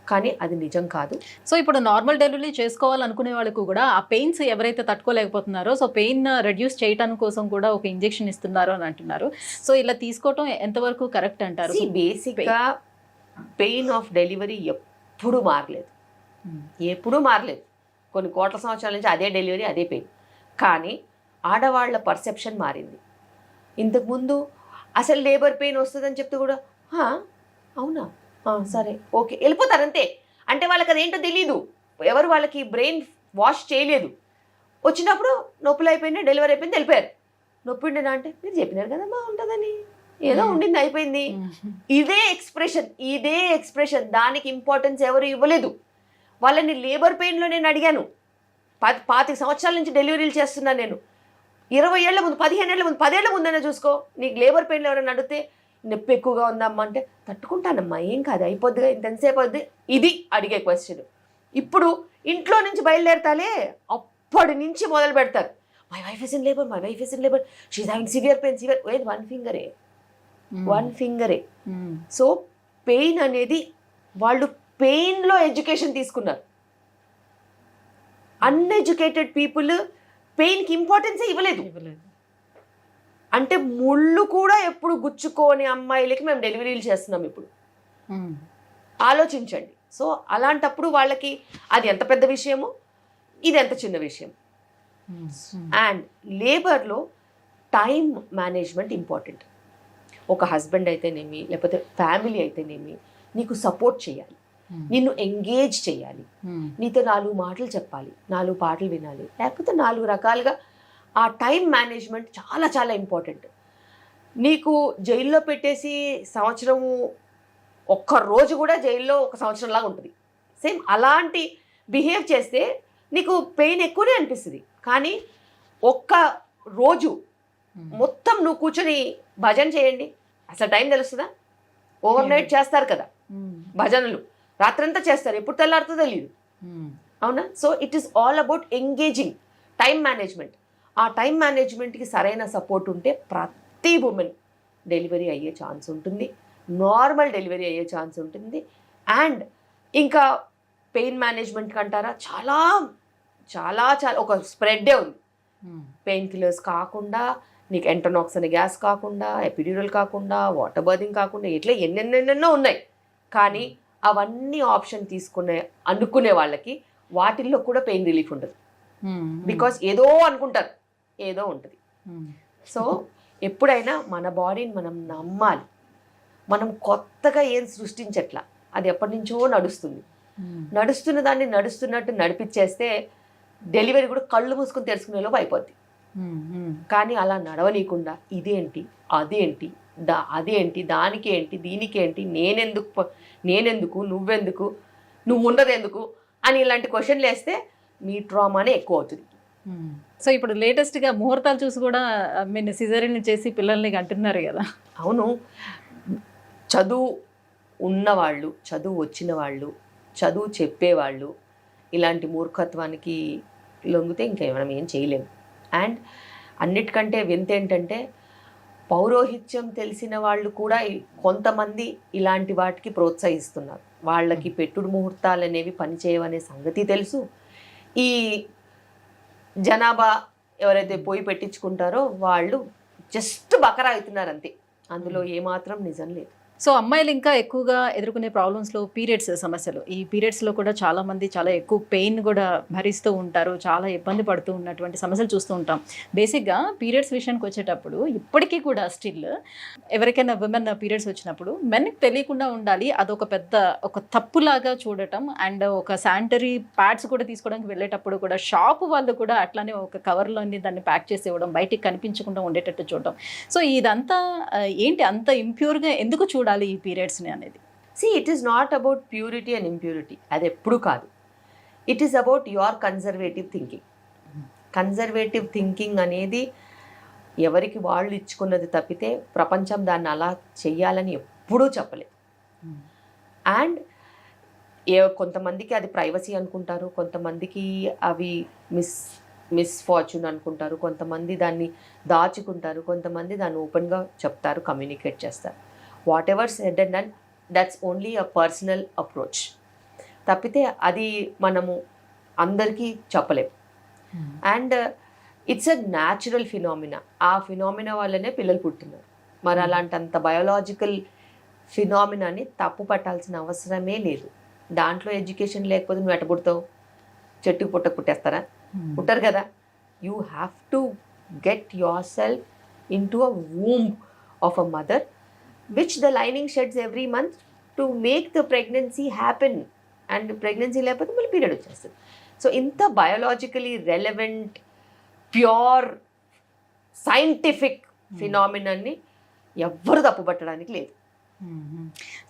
కానీ అది నిజం కాదు.
సో ఇప్పుడు నార్మల్ డెలివరీ చేసుకోవాలనుకునే వాళ్ళకు కూడా ఆ పెయిన్స్ ఎవరైతే తట్టుకోలేకపోతున్నారో, సో పెయిన్ రెడ్యూస్ చేయడానికి కోసం కూడా ఒక ఇంజెక్షన్ ఇస్తున్నారు అని అంటున్నారు. సో ఇలా తీసుకోవటం ఎంతవరకు కరెక్ట్ అంటారు?
బేసిక్గా పెయిన్ ఆఫ్ డెలివరీ ఎప్పుడూ మారలేదు. కొన్ని కోట్ల సంవత్సరాల నుంచి అదే డెలివరీ, అదే పెయిన్. కానీ ఆడవాళ్ల పర్సెప్షన్ మారింది. ఇంతకుముందు అసలు లేబర్ పెయిన్ వస్తుందని చెప్తే కూడా అవునా, సరే, ఓకే, వెళ్ళిపోతారు అంతే. అంటే వాళ్ళకి అదేంటో తెలీదు. ఎవరు వాళ్ళకి బ్రెయిన్ వాష్ చేయలేదు. వచ్చినప్పుడు నొప్పులు అయిపోయింది, డెలివరీ అయిపోయింది, వెళ్ళిపోయారు. నొప్పి ఉండేనా అంటే మీరు చెప్పినారు కదమ్మా ఉంటుందని, ఏదో ఉండింది, అయిపోయింది. ఇదే ఎక్స్ప్రెషన్. దానికి ఇంపార్టెన్స్ ఎవరు ఇవ్వలేదు. వాళ్ళని లేబర్ పెయిన్లో నేను అడిగాను. 25 సంవత్సరాల నుంచి డెలివరీలు చేస్తున్నాను నేను. 20 ఏళ్ల ముందు, 15 ఏళ్ల ముందు, 10 ఏళ్ల ముందనే చూసుకో. నీకు లేబర్ పెయిన్లో ఎవరైనా అడిగితే నొప్పి ఎక్కువగా ఉందమ్మా అంటే తట్టుకుంటానమ్మా, ఏం కాదు, అయిపోద్దిగా, ఇంతసేపు అవుద్ది. ఇది అడిగే క్వశ్చన్. ఇప్పుడు ఇంట్లో నుంచి బయలుదేరతాలే, అప్పటి నుంచి మొదలు పెడతారు. My wife is in labour, she's having severe pain. One ఫింగరే. సో పెయిన్ అనేది వాళ్ళు పెయిన్లో ఎడ్యుకేషన్ తీసుకున్నారు. అన్ఎడ్యుకేటెడ్ పీపుల్ పెయిన్కి ఇంపార్టెన్సే ఇవ్వలేదు. అంటే ముళ్ళు కూడా ఎప్పుడు గుచ్చుకోని అమ్మాయిలకి మేము డెలివరీలు చేస్తున్నాం ఇప్పుడు. ఆలోచించండి. సో అలాంటప్పుడు వాళ్ళకి అది ఎంత పెద్ద విషయమో ఇది ఎంత చిన్న విషయం. అండ్ లేబర్లో టైం మేనేజ్మెంట్ ఇంపార్టెంట్. ఒక హస్బెండ్ అయితేనేమి లేకపోతే ఫ్యామిలీ అయితేనేమి నీకు సపోర్ట్ చేయాలి, నిన్ను ఎంగేజ్ చేయాలి, నీతో 4 మాటలు చెప్పాలి, 4 పాటలు వినాలి, లేకపోతే 4 రకాలుగా ఆ టైం మేనేజ్మెంట్ చాలా చాలా ఇంపార్టెంట్. నీకు జైల్లో పెట్టేసి సంవత్సరము ఒక్క రోజు కూడా జైల్లో ఒక సంవత్సరంలాగా ఉంటుంది. సేమ్ అలాంటి బిహేవ్ చేస్తే నీకు పెయిన్ ఎక్కువనే అనిపిస్తుంది. కానీ ఒక్క రోజు మొత్తం నువ్వు కూర్చొని భజన చేయండి, అసలు టైం తెలుస్తుందా? ఓవర్ నైట్ చేస్తారు కదా భజనలు, రాత్రంతా చేస్తారు, ఎప్పుడు తెల్లారుతుందో తెలియదు. అవునా? So it is all about engaging time management. ఆ టైం మేనేజ్మెంట్కి సరైన సపోర్ట్ ఉంటే ప్రతి ఉమెన్ డెలివరీ అయ్యే ఛాన్స్ ఉంటుంది, నార్మల్ డెలివరీ అయ్యే ఛాన్స్ ఉంటుంది. అండ్ ఇంకా పెయిన్ మేనేజ్మెంట్ అంటారా, చాలా చాలా చాలా ఒక స్ప్రెడ్డే ఉంది. పెయిన్ కిల్లర్స్ కాకుండా, నీకు ఎంటనాక్స్ అనే గ్యాస్ కాకుండా, ఎపిడ్యూరల్ కాకుండా, వాటర్ బర్దింగ్ కాకుండా, ఇట్లా ఎన్నెన్నెన్నెన్నో ఉన్నాయి. కానీ అవన్నీ ఆప్షన్ అనుకునే వాళ్ళకి వాటిల్లో కూడా పెయిన్ రిలీఫ్ ఉండదు. బికాస్ ఏదో అనుకుంటారు, ఏదో ఉంటుంది. సో ఎప్పుడైనా మన బాడీని మనం నమ్మాలి. మనం కొత్తగా ఏం సృష్టించట్లా, అది ఎప్పటి నుంచో నడుస్తుంది. నడుస్తున్న దాన్ని నడుస్తున్నట్టు నడిపించేస్తే డెలివరీ కూడా కళ్ళు మూసుకొని తెరుచుకునేలోపు అయిపోద్ది. కానీ అలా నడవనీయకుండా ఇదేంటి అదేంటి అదేంటి దానికి ఏంటి దీనికి ఏంటి, నేనెందుకు నువ్వెందుకు నువ్వు ఉన్నదెందుకు అని ఇలాంటి క్వశ్చన్లు వేస్తే మీ ట్రామానే ఎక్కువ అవుతుంది.
సో ఇప్పుడు లేటెస్ట్గా ముహూర్తాలు చూసి కూడా మీరు సిజేరియన్ చేసి పిల్లల్ని అంటున్నారు కదా.
అవును, చదువు ఉన్నవాళ్ళు, చదువు వచ్చిన వాళ్ళు, చదువు చెప్పేవాళ్ళు ఇలాంటి మూర్ఖత్వానికి లొంగితే ఇంకా మనం ఏం చేయలేము. అండ్ అన్నిటికంటే వింత ఏంటంటే పౌరోహిత్యం తెలిసిన వాళ్ళు కూడా కొంతమంది ఇలాంటి వాటికి ప్రోత్సహిస్తున్నారు. వాళ్ళకి పెట్టుడు ముహూర్తాలు అనేవి పనిచేయవనే సంగతి తెలుసు. ఈ జనాభా ఎవరైతే పోయి పెట్టించుకుంటారో వాళ్ళు జస్ట్ బకరా అవుతున్నారు అంతే, అందులో ఏమాత్రం నిజం లేదు.
సో అమ్మాయిలు ఇంకా ఎక్కువగా ఎదుర్కొనే ప్రాబ్లమ్స్లో పీరియడ్స్ సమస్యలు. ఈ పీరియడ్స్లో కూడా చాలామంది చాలా ఎక్కువ పెయిన్ కూడా భరిస్తూ ఉంటారు, చాలా ఇబ్బంది పడుతూ ఉన్నటువంటి సమస్యలు చూస్తూ ఉంటాం. బేసిక్గా పీరియడ్స్ విషయానికి వచ్చేటప్పుడు ఇప్పటికీ కూడా స్టిల్ ఎవరికైనా విమెన్ పీరియడ్స్ వచ్చినప్పుడు మెన్కి తెలియకుండా ఉండాలి, అదొక పెద్ద ఒక తప్పులాగా చూడటం. అండ్ ఒక శానిటరీ ప్యాడ్స్ కూడా తీసుకోవడానికి వెళ్ళేటప్పుడు కూడా షాపు వాళ్ళు కూడా అట్లానే ఒక కవర్లోని దాన్ని ప్యాక్ చేసి ఇవ్వడం, బయటికి కనిపించకుండా ఉండేటట్టు చూడటం. సో ఇదంతా ఏంటి, అంత ఇంప్యూర్గా ఎందుకు చూడాలి ఈ పీరియడ్స్ని అనేది?
It is not about purity and impurity, అది ఎప్పుడు కాదు. It is about your conservative thinking. Conservative thinking అనేది ఎవరికి వాళ్ళు ఇచ్చుకున్నది తప్పితే ప్రపంచం దాన్ని అలా చెయ్యాలని ఎప్పుడూ చెప్పలేదు. అండ్ కొంతమందికి అది ప్రైవసీ అనుకుంటారు, కొంతమందికి అవి మిస్ఫార్చ్యూన్ అనుకుంటారు, కొంతమంది దాన్ని దాచుకుంటారు, కొంతమంది దాన్ని ఓపెన్గా చెప్తారు, కమ్యూనికేట్ చేస్తారు. What ever said and done, that's only a personal approach తప్పితే అది మనము అందరికీ చెప్పలేము. And it's a natural phenomena. ఆ ఫినామినా వల్లనే పిల్లలు పుట్టున్నారు. మరి అలాంటంత బయోలాజికల్ ఫినామినాని తప్పు పట్టాల్సిన అవసరమే లేదు. దాంట్లో ఎడ్యుకేషన్ లేకపోతే నువ్వు ఎట్ట పుడతావు? చెట్టుకు పుట్టేస్తారా? పుట్టరు కదా. You have to get your self in to a womb of a mother which the lining sheds every month to make the pregnancy happen. And pregnancy లేకపోతే మళ్ళీ పీరియడ్ వచ్చేస్తుంది. సో ఇంత బయోలాజికలీ రెలవెంట్ ప్యూర్ సైంటిఫిక్ ఫినామినాన్ని ఎవ్వరు తప్పుపట్టడానికి లేదు.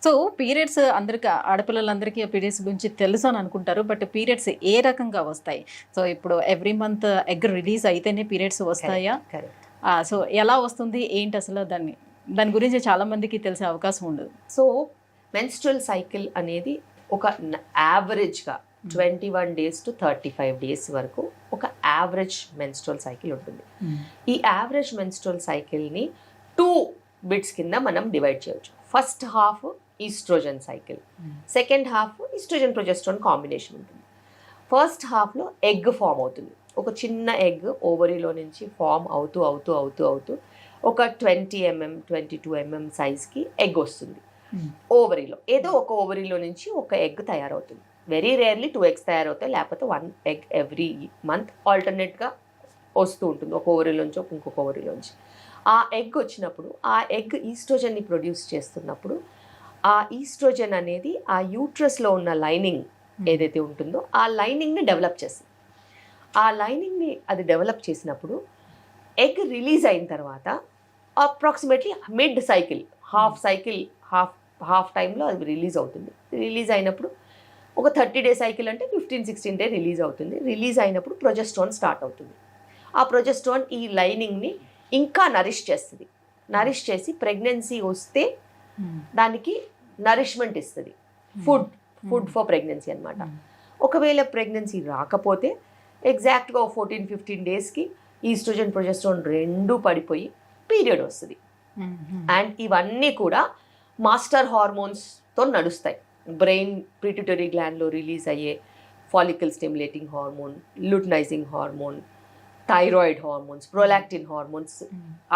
So periods అందరికీ, ఆడపిల్లలందరికీ periods గురించి తెలుసు అని అనుకుంటారు. బట్ పీరియడ్స్ ఏ రకంగా వస్తాయి? సో ఇప్పుడు ఎవ్రీ మంత్ ఎగ్ రిలీజ్ అయితేనే పీరియడ్స్ వస్తాయా? సో ఎలా వస్తుంది ఏంటి అసలు, దాని గురించి చాలా మందికి తెలిసే అవకాశం ఉండదు.
సో మెన్స్ట్రువల్ సైకిల్ అనేది ఒక యావరేజ్గా 21 days to 35 days వరకు ఒక యావరేజ్ మెన్స్ట్రువల్ సైకిల్ ఉంటుంది. ఈ యావరేజ్ మెన్స్ట్రువల్ సైకిల్ని 2 bits కింద మనం డివైడ్ చేయొచ్చు. First half estrogen cycle, second half estrogen progesterone combination ఉంటుంది. ఫస్ట్ హాఫ్లో ఎగ్ ఫామ్ అవుతుంది. ఒక చిన్న ఎగ్ ఓవరీలో నుంచి ఫామ్ అవుతూ ఒక 20 mm 22 mm సైజ్కి ఎగ్ వస్తుంది ఓవరీలో. ఏదో ఒక ఓవరీలో నుంచి ఒక ఎగ్ తయారవుతుంది. వెరీ రేర్లీ 2 eggs తయారవుతాయి, లేకపోతే 1 egg ఎవ్రీ మంత్ ఆల్టర్నేట్గా వస్తూ ఉంటుంది, ఒక ఓవరీలోంచి ఇంకొక ఓవరీలోంచి. ఆ ఎగ్ వచ్చినప్పుడు ఆ ఎగ్ ఈస్ట్రోజన్ని ప్రొడ్యూస్ చేస్తున్నప్పుడు ఆ ఈస్ట్రోజన్ అనేది ఆ యూట్రస్లో ఉన్న లైనింగ్ ఏదైతే ఉంటుందో ఆ లైనింగ్ని డెవలప్ చేస్తుంది. ఆ లైనింగ్ని అది డెవలప్ చేసినప్పుడు ఎగ్ రిలీజ్ అయిన తర్వాత అప్రాక్సిమేట్లీ మిడ్ సైకిల్ హాఫ్ టైంలో అది రిలీజ్ అవుతుంది. రిలీజ్ అయినప్పుడు ఒక 30-day సైకిల్ అంటే 15-16 day రిలీజ్ అవుతుంది. రిలీజ్ అయినప్పుడు ప్రొజెస్ట్రాన్ స్టార్ట్ అవుతుంది. ఆ ప్రొజెస్ట్రాన్ ఈ లైనింగ్ని ఇంకా నరిష్ చేస్తుంది. నరిష్ చేసి ప్రెగ్నెన్సీ వస్తే దానికి నరిష్మెంట్ ఇస్తుంది. ఫుడ్ ఫర్ ప్రెగ్నెన్సీ అనమాట. ఒకవేళ ప్రెగ్నెన్సీ రాకపోతే ఎగ్జాక్ట్గా 14-15 daysకి ఈస్ట్రోజన్ ప్రొజెస్ట్రాన్ రెండూ పడిపోయి పీరియడ్ వస్తుంది. అండ్ ఇవన్నీ కూడా మాస్టర్ హార్మోన్స్తో నడుస్తాయి. బ్రెయిన్ పిట్యూటరీ గ్లాండ్లో రిలీజ్ అయ్యే follicle stimulating hormone, luteinizing hormone, thyroid hormones, prolactin hormones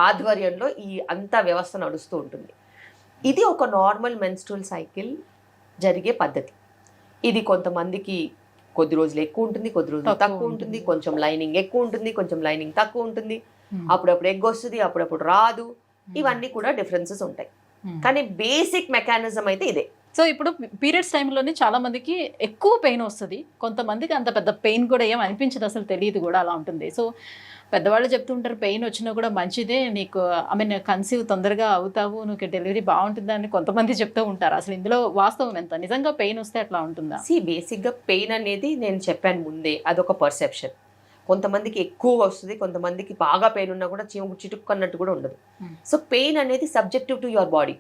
ఆధ్వర్యంలో ఈ అంతా వ్యవస్థ నడుస్తూ ఉంటుంది. ఇది ఒక నార్మల్ మెన్స్ట్రువల్ సైకిల్ జరిగే పద్ధతి. ఇది కొంతమందికి కొద్ది రోజులు ఎక్కువ ఉంటుంది, కొద్ది రోజులు తక్కువ ఉంటుంది, కొంచెం లైనింగ్ ఎక్కువ ఉంటుంది, కొంచెం లైనింగ్ తక్కువ ఉంటుంది, అప్పుడప్పుడు ఎగ్ వస్తుంది, అప్పుడప్పుడు రాదు. ఇవన్నీ కూడా డిఫరెన్సెస్ ఉంటాయి, కానీ బేసిక్ మెకానిజం అయితే ఇదే.
సో ఇప్పుడు పీరియడ్స్ టైంలోనే చాలా మందికి ఎక్కువ పెయిన్ వస్తుంది, కొంతమందికి అంత పెద్ద పెయిన్ కూడా ఏం అనిపించదు, అసలు తెలియదు కూడా, అలా ఉంటుంది. సో పెద్దవాళ్ళు చెప్తుంటారు పెయిన్ వచ్చినా కూడా మంచిదే, నీకు కన్సీవ్ తొందరగా అవుతావు, నీకు డెలివరీ బాగుంటుందా అని కొంతమంది చెప్తూ ఉంటారు. అసలు ఇందులో వాస్తవం ఎంత? నిజంగా పెయిన్ వస్తే అట్లా ఉంటుందా?
బేసిక్గా పెయిన్ అనేది నేను చెప్పాను ముందే, అదొక పర్సెప్షన్. కొంతమందికి ఎక్కువ వస్తుంది, కొంతమందికి బాగా పెయిన్ ఉన్నా కూడా చిటుక్కున్నట్టు కూడా ఉండదు. సో పెయిన్ అనేది subjective to your body.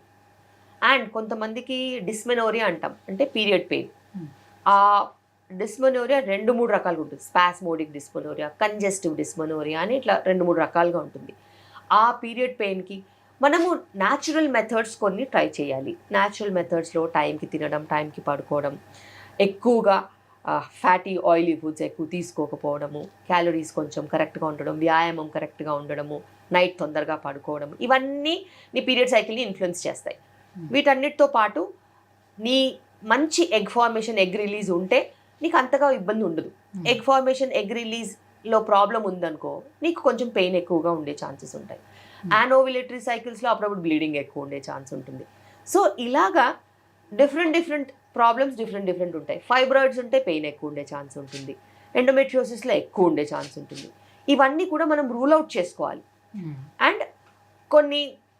And కొంతమందికి డిస్మెనోరియా అంటాం, అంటే పీరియడ్ పెయిన్. ఆ డిస్మెనోరియా 2-3 రకాలుగా ఉంటుంది. స్పాస్మోడిక్ డిస్మెనోరియా, కంజెస్టివ్ డిస్మెనోరియా అని ఇట్లా 2-3 రకాలుగా ఉంటుంది. ఆ పీరియడ్ పెయిన్కి మనము న్యాచురల్ మెథడ్స్ కొన్ని ట్రై చేయాలి. న్యాచురల్ మెథడ్స్లో టైంకి తినడం, టైంకి పడుకోవడం, ఎక్కువగా ఫ్యాటీ ఆయిలీ ఫుడ్స్ ఎక్కువ తీసుకోకపోవడము, క్యాలరీస్ కొంచెం కరెక్ట్గా ఉండడం, వ్యాయామం కరెక్ట్గా ఉండడము, నైట్ తొందరగా పడుకోవడం, ఇవన్నీ నీ పీరియడ్ సైకిల్ని ఇన్ఫ్లుయెన్స్ చేస్తాయి. వీటన్నిటితో పాటు నీ మంచి ఎగ్ ఫార్మేషన్, ఎగ్ రిలీజ్ ఉంటే నీకు అంతగా ఇబ్బంది ఉండదు. ఎగ్ ఫార్మేషన్, ఎగ్ రిలీజ్లో ప్రాబ్లం ఉందనుకో నీకు కొంచెం పెయిన్ ఎక్కువగా ఉండే ఛాన్సెస్ ఉంటాయి. యానోవిలేటరీ సైకిల్స్లో అప్పుడప్పుడు బ్లీడింగ్ ఎక్కువ ఉండే ఛాన్స్ ఉంటుంది. సో ఇలాగా డిఫరెంట్ ప్రాబ్లమ్స్ డిఫరెంట్ ఉంటాయి. ఫైబ్రాయిడ్స్ ఉంటే పెయిన్ ఎక్కువ ఉండే ఛాన్స్ ఉంటుంది, ఎండోమెట్రియోసిస్లో ఎక్కువ ఉండే ఛాన్స్ ఉంటుంది. ఇవన్నీ కూడా మనం రూల్ అవుట్ చేసుకోవాలి. అండ్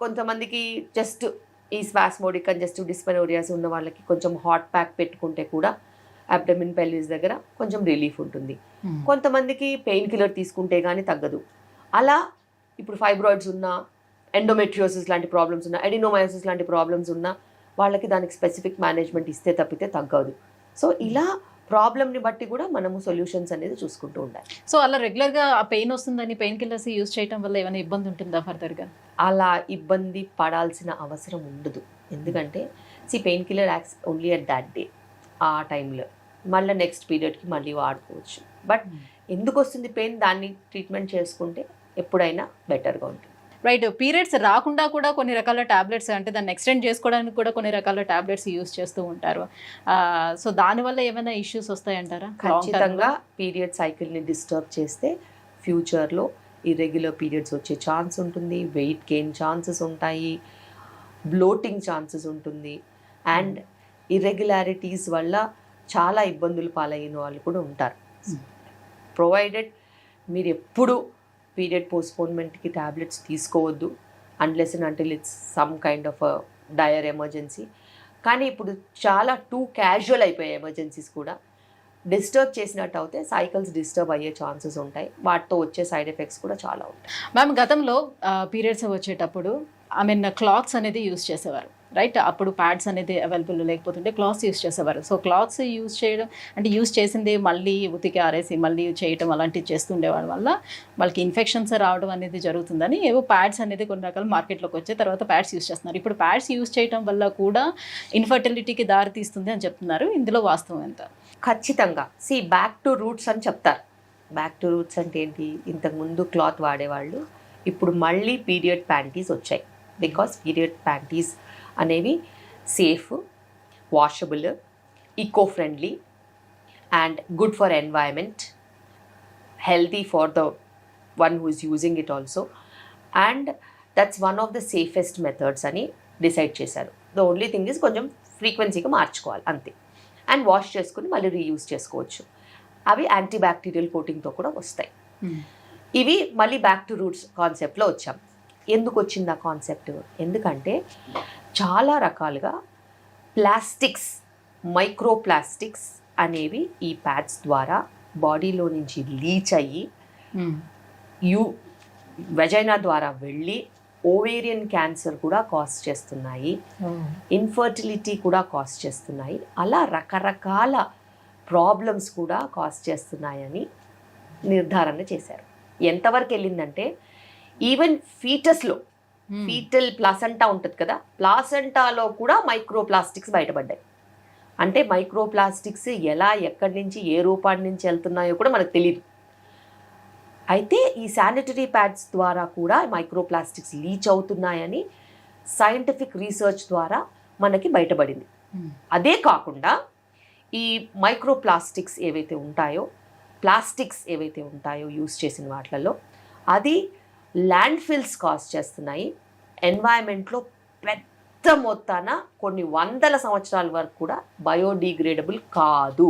కొంతమందికి జస్ట్ ఈ స్పాస్మోడిక్ కంజెస్టివ్ డిస్మెనోరియాస్ ఉన్న వాళ్ళకి కొంచెం హాట్ ప్యాక్ పెట్టుకుంటే కూడా అబ్డమిన్ పెల్విస్ దగ్గర కొంచెం రిలీఫ్ ఉంటుంది. కొంతమందికి పెయిన్ కిల్లర్ తీసుకుంటే కానీ తగ్గదు. అలా ఇప్పుడు ఫైబ్రాయిడ్స్ ఉన్నా, ఎండోమెట్రియోసిస్ లాంటి ప్రాబ్లమ్స్ ఉన్నా, అడినోమయోసిస్ లాంటి ప్రాబ్లమ్స్ ఉన్నా వాళ్ళకి దానికి స్పెసిఫిక్ మేనేజ్మెంట్ ఇస్తే తప్పితే తగ్గదు. సో ఇలా ప్రాబ్లమ్ని బట్టి కూడా మనము సొల్యూషన్స్ అనేది చూసుకుంటూ ఉండాలి.
సో అలా రెగ్యులర్గా ఆ పెయిన్ వస్తుందని పెయిన్ కిల్లర్స్ యూజ్ చేయడం వల్ల ఏమైనా ఇబ్బంది ఉంటుందా ఫర్దర్గా?
అలా ఇబ్బంది పడాల్సిన అవసరం ఉండదు. ఎందుకంటే pain killer acts only at that day, ఆ టైంలో. మళ్ళీ నెక్స్ట్ పీరియడ్కి మళ్ళీ వాడుకోవచ్చు. బట్ ఎందుకు వస్తుంది పెయిన్, దాన్ని ట్రీట్మెంట్ చేసుకుంటే ఎప్పుడైనా బెటర్గా ఉంటుంది.
రైట్. పీరియడ్స్ రాకుండా కూడా కొన్ని రకాల టాబ్లెట్స్, అంటే దాన్ని ఎక్స్టెండ్ చేసుకోవడానికి కూడా కొన్ని రకాల టాబ్లెట్స్ యూజ్ చేస్తూ ఉంటారు. సో దానివల్ల ఏమైనా ఇష్యూస్ వస్తాయంటారా?
ఖచ్చితంగా పీరియడ్ సైకిల్ని డిస్టర్బ్ చేస్తే ఫ్యూచర్లో ఇర్రెగ్యులర్ పీరియడ్స్ వచ్చే ఛాన్స్ ఉంటుంది, వెయిట్ గెయిన్ ఛాన్సెస్ ఉంటాయి, బ్లోటింగ్ ఛాన్సెస్ ఉంటుంది. అండ్ ఇర్రెగ్యులారిటీస్ వల్ల చాలా ఇబ్బందులు పాలైన వాళ్ళు కూడా ఉంటారు. ప్రొవైడెడ్ మీరు ఎప్పుడు పీరియడ్ పోస్ట్పోన్మెంట్కి ట్యాబ్లెట్స్ తీసుకోవద్దు, unless and until it's some kind of dire emergency. కానీ ఇప్పుడు చాలా టూ క్యాజువల్ అయిపోయాయి ఎమర్జెన్సీస్ కూడా. డిస్టర్బ్ చేసినట్టు అయితే సైకిల్స్ డిస్టర్బ్ అయ్యే ఛాన్సెస్ ఉంటాయి, వాటితో వచ్చే సైడ్ ఎఫెక్ట్స్ కూడా చాలా ఉంటాయి.
మ్యామ్, గతంలో పీరియడ్స్ వచ్చేటప్పుడు క్లాత్స్ అనేది యూజ్ చేసేవారు, రైట్? అప్పుడు ప్యాడ్స్ అనేది అవైలబుల్ లేకపోతుంటే క్లాత్స్ యూజ్ చేసేవారు. సో క్లాత్స్ యూజ్ చేయడం అంటే యూజ్ చేసింది మళ్ళీ ఉతికి ఆరేసి మళ్ళీ చేయటం అలాంటివి చేస్తుండేవాడి వల్ల వాళ్ళకి ఇన్ఫెక్షన్స్ రావడం అనేది జరుగుతుందని ఏవో ప్యాడ్స్ అనేది కొన్ని రకాల మార్కెట్లోకి వచ్చే తర్వాత ప్యాడ్స్ యూజ్ చేస్తున్నారు. ఇప్పుడు ప్యాడ్స్ యూజ్ చేయడం వల్ల కూడా ఇన్ఫర్టిలిటీకి దారి తీస్తుంది అని చెప్తున్నారు. ఇందులో వాస్తవం ఎంత?
ఖచ్చితంగా బ్యాక్ టు రూట్స్ అని చెప్తారు. బ్యాక్ టు రూట్స్ అంటే ఏంటి? ఇంతకుముందు క్లాత్ వాడేవాళ్ళు ఇప్పుడు మళ్ళీ పీరియడ్ ప్యాంటీస్ వచ్చాయి. బికాస్ పీరియడ్ ప్యాంటీస్ అనేవి safe, washable, eco friendly and good for environment, healthy for the one who is using it also, and that's one of the safest methods అని decide చేశారు. The only thing is కొంచెం ఫ్రీక్వెన్సీగా మార్చుకోవాలి అంతే. And wash చేసుకుని మళ్ళీ reuse చేసుకోవచ్చు. అవి anti bacterial కోటింగ్తో కూడా వస్తాయి. ఇవి మళ్ళీ బ్యాక్ టు రూట్స్ కాన్సెప్ట్లో వచ్చాం. ఎందుకు వచ్చింది ఆ కాన్సెప్ట్? ఎందుకంటే చాలా రకాలుగా ప్లాస్టిక్స్, మైక్రో ప్లాస్టిక్స్ అనేవి ఈ ప్యాడ్స్ ద్వారా బాడీలో నుంచి లీచ్ అయ్యి వెజైనా ద్వారా వెళ్ళి ఓవేరియన్ క్యాన్సర్ కూడా కాజ్ చేస్తున్నాయి, ఇన్ఫర్టిలిటీ కూడా కాజ్ చేస్తున్నాయి, అలా రకరకాల ప్రాబ్లమ్స్ కూడా కాజ్ చేస్తున్నాయని నిర్ధారణ చేశారు. ఎంతవరకు వెళ్ళిందంటే ఈవెన్ ఫీటస్లో, ఫీటల్ ప్లాసెంటా ఉంటుంది కదా, ప్లాసెంటాలో కూడా మైక్రో ప్లాస్టిక్స్ బయటపడ్డాయి. అంటే మైక్రో ప్లాస్టిక్స్ ఎలా, ఎక్కడి నుంచి, ఏ రూపాన్ని నుంచి వెళ్తున్నాయో కూడా మనకు తెలియదు. అయితే ఈ శానిటరీ ప్యాడ్స్ ద్వారా కూడా మైక్రో ప్లాస్టిక్స్ లీచ్ అవుతున్నాయని సైంటిఫిక్ రీసెర్చ్ ద్వారా మనకి బయటపడింది. అదే కాకుండా ఈ మైక్రో ప్లాస్టిక్స్ ఏవైతే ఉంటాయో, ప్లాస్టిక్స్ ఏవైతే ఉంటాయో యూస్ చేసిన వాటిలలో అది ల్యాండ్ ఫిల్స్ కాజ్ చేస్తున్నాయి. ఎన్వైరన్మెంట్లో పెద్ద మొత్తాన కొన్ని వందల సంవత్సరాల వరకు కూడా బయోడిగ్రేడబుల్ కాదు.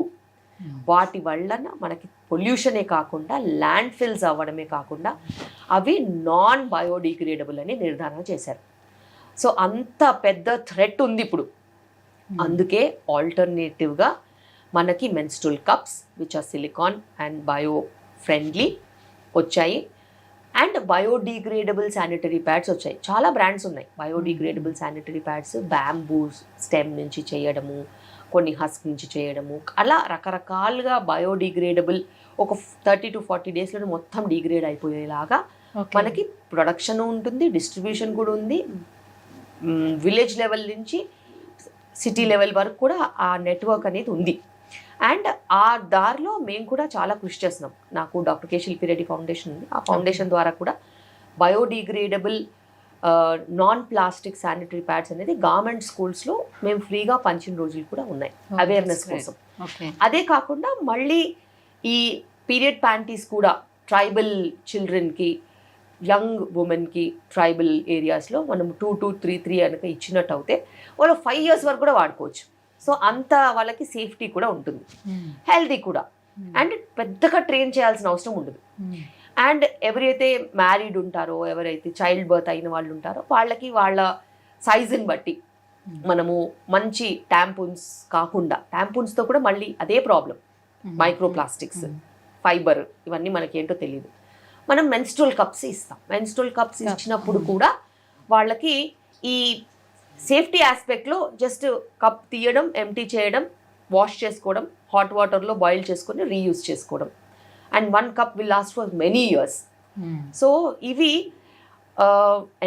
వాటి వలన మనకి పొల్యూషనే కాకుండా ల్యాండ్ ఫిల్స్ అవ్వడమే కాకుండా అవి నాన్ బయోడిగ్రేడబుల్ అని నిర్ధారణ చేశారు. సో అంత పెద్ద థ్రెట్ ఉంది ఇప్పుడు. అందుకే ఆల్టర్నేటివ్గా మనకి menstrual cups which are silicone and bio friendly వచ్చాయి. అండ్ బయోడిగ్రేడబుల్ శానిటరీ ప్యాడ్స్ వచ్చాయి. చాలా బ్రాండ్స్ ఉన్నాయి biodegradable sanitary pads. Bamboo stem నుంచి చేయడము, కొన్ని హస్క్ నుంచి చేయడము, అలా రకరకాలుగా బయోడిగ్రేడబుల్ ఒక 30 to 40 డేస్లో మొత్తం డిగ్రేడ్ అయిపోయేలాగా మనకి ప్రొడక్షన్ ఉంటుంది, డిస్ట్రిబ్యూషన్ కూడా ఉంది. విలేజ్ లెవెల్ నుంచి సిటీ లెవెల్ వరకు కూడా ఆ నెట్వర్క్ అనేది ఉంది. అండ్ ఆ దారిలో మేము కూడా చాలా కృషి చేస్తున్నాం. నాకు డాక్టర్ కే శిల్పి రెడ్డి ఫౌండేషన్ ఉంది. ఆ ఫౌండేషన్ ద్వారా కూడా biodegradable non plastic sanitary pads అనేది గవర్నమెంట్ స్కూల్స్లో మేము ఫ్రీగా పంచిన రోజులు కూడా ఉన్నాయి అవేర్నెస్ కోసం. అదే కాకుండా మళ్ళీ ఈ పీరియడ్ ప్యాంటీస్ కూడా ట్రైబల్ చిల్డ్రన్కి, యంగ్ ఉమెన్కి ట్రైబల్ ఏరియాస్లో మనం 2 to 3 కనుక ఇచ్చినట్టు అయితే వాళ్ళు 5 years వరకు కూడా వాడుకోవచ్చు. సో అంత వాళ్ళకి సేఫ్టీ కూడా ఉంటుంది, హెల్తీ కూడా, అండ్ పెద్దగా ట్రైన్ చేయాల్సిన అవసరం ఉండదు. అండ్ ఎవరైతే మ్యారీడ్ ఉంటారో, ఎవరైతే చైల్డ్ బర్త్ అయిన వాళ్ళు ఉంటారో వాళ్ళకి వాళ్ళ సైజుని బట్టి మనము మంచి ట్యాంపూన్స్ కాకుండా, ట్యాంపూన్స్తో కూడా మళ్ళీ అదే ప్రాబ్లం, మైక్రో ప్లాస్టిక్స్, ఫైబర్, ఇవన్నీ మనకి ఏంటో తెలియదు. మనం మెన్స్ట్రువల్ కప్స్ ఇస్తాం. మెన్స్ట్రువల్ కప్స్ ఇచ్చినప్పుడు కూడా వాళ్ళకి ఈ సేఫ్టీ ఆస్పెక్ట్లో జస్ట్ కప్ తీయడం, ఎంటీ చేయడం, వాష్ చేసుకోవడం, హాట్ వాటర్లో బాయిల్ చేసుకొని రీయూజ్ చేసుకోవడం. And 1 cup will last for many years. So ఇవి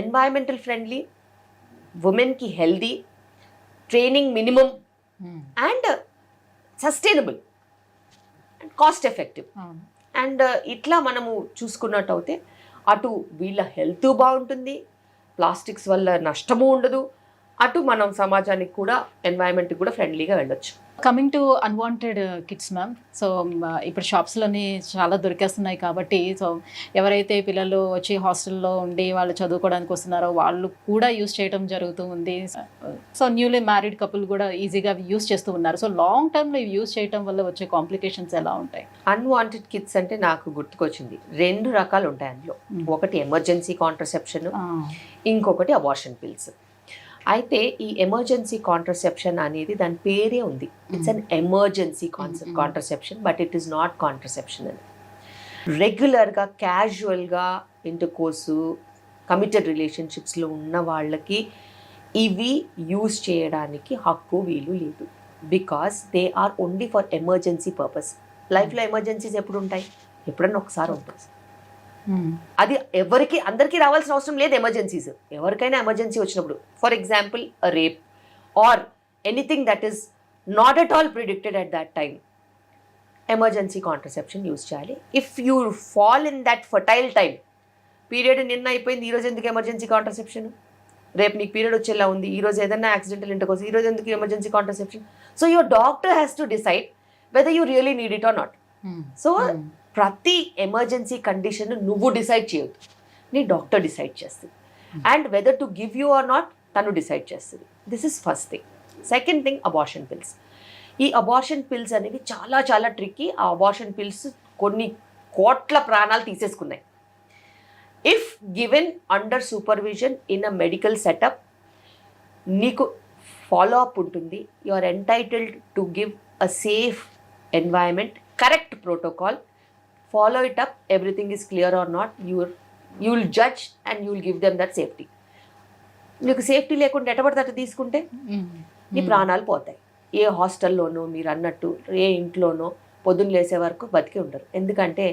ఎన్వైరన్మెంటల్ ఫ్రెండ్లీ, ఉమెన్కి healthy, training minimum, and sustainable and cost effective. And ఇట్లా మనము చూసుకున్నట్టు అయితే అటు వీళ్ళ హెల్త్ బాగుంటుంది, ప్లాస్టిక్స్ వల్ల నష్టము ఉండదు, అటు మనం సమాజానికి కూడా, ఎన్వైరన్మెంట్కి కూడా ఫ్రెండ్లీగా వెళ్ళొచ్చు.
Coming to unwanted kids ma'am, so ఇప్పుడు షాప్స్లోని చాలా దొరికేస్తున్నాయి కాబట్టి, సో ఎవరైతే పిల్లలు వచ్చి హాస్టల్లో ఉండి వాళ్ళు చదువుకోవడానికి వస్తున్నారో వాళ్ళు కూడా యూస్ చేయడం జరుగుతూ ఉంది. సో న్యూలీ మ్యారీడ్ కపుల్ కూడా ఈజీగా యూస్ చేస్తూ ఉన్నారు. సో లాంగ్ టర్మ్లో యూస్ చేయడం వల్ల వచ్చే కాంప్లికేషన్స్ ఎలా ఉంటాయి?
అన్వాంటెడ్ కిడ్స్ అంటే నాకు గుర్తుకొచ్చింది, 2 రకాలు ఉంటాయి అందులో. ఒకటి ఎమర్జెన్సీ కాంట్రసెప్షన్, ఇంకొకటి అబార్షన్ పిల్స్. అయితే ఈ ఎమర్జెన్సీ కాంట్రసెప్షన్ అనేది దాని పేరే ఉంది, it's an emergency contraception, but it is not contraception అని. రెగ్యులర్గా క్యాజువల్గా ఇంటర్కోర్సు, కమిటెడ్ రిలేషన్షిప్స్లో ఉన్న వాళ్ళకి ఇవి యూజ్ చేయడానికి హక్కు వీలు లేదు. Because they are only for emergency purpose. లైఫ్లో ఎమర్జెన్సీస్ ఎప్పుడు ఉంటాయి? ఎప్పుడన్నా ఒకసారి ఉంటుంది. అది ఎవరికి, అందరికీ రావాల్సిన అవసరం లేదు ఎమర్జెన్సీస్. ఎవరికైనా ఎమర్జెన్సీ వచ్చినప్పుడు, for example rape or anything that is not at all predicted at that time, emergency contraception use చేయాలి. If you fall in that fertile time, period నిన్న అయిపోయింది, ఈరోజు ఎందుకు ఎమర్జెన్సీ కాంట్రసెప్షన్? రేపు నీకు పీరియడ్ వచ్చేలా ఉంది, ఈరోజు ఏదైనా యాక్సిడెంటల్ ఇంటర్కోర్స్, ఈరోజు ఎందుకు emergency contraception? So your doctor has to decide whether you really need it or not. So ప్రతి ఎమర్జెన్సీ కండిషన్ నువ్వు డిసైడ్ చేయొద్దు, నీ డాక్టర్ డిసైడ్ చేస్తుంది. And whether to give you or not తను డిసైడ్ చేస్తుంది. This is first thing. Second thing, abortion pills. ఈ abortion pills అనేవి చాలా చాలా ట్రిక్కీ. ఆ అబార్షన్ పిల్స్ కొన్ని కోట్ల ప్రాణాలు తీసేసుకున్నాయి. If given under supervision in a medical setup, నీకు ఫాలో అప్ ఉంటుంది. You are entitled to give a safe environment, correct protocol, follow it up, everything is clear or not, you will judge and you will give them that safety. నీకు safety లేకుండా ఎట్టబడితే అట్ట తీసుకుంటే నీ ప్రాణాలు పోతాయి. ఏ హాస్టల్లోనో మీరు అన్నట్టు ఏ ఇంట్లోనో పొద్దున్న లేసే వరకు బతికి ఉండరు. ఎందుకంటే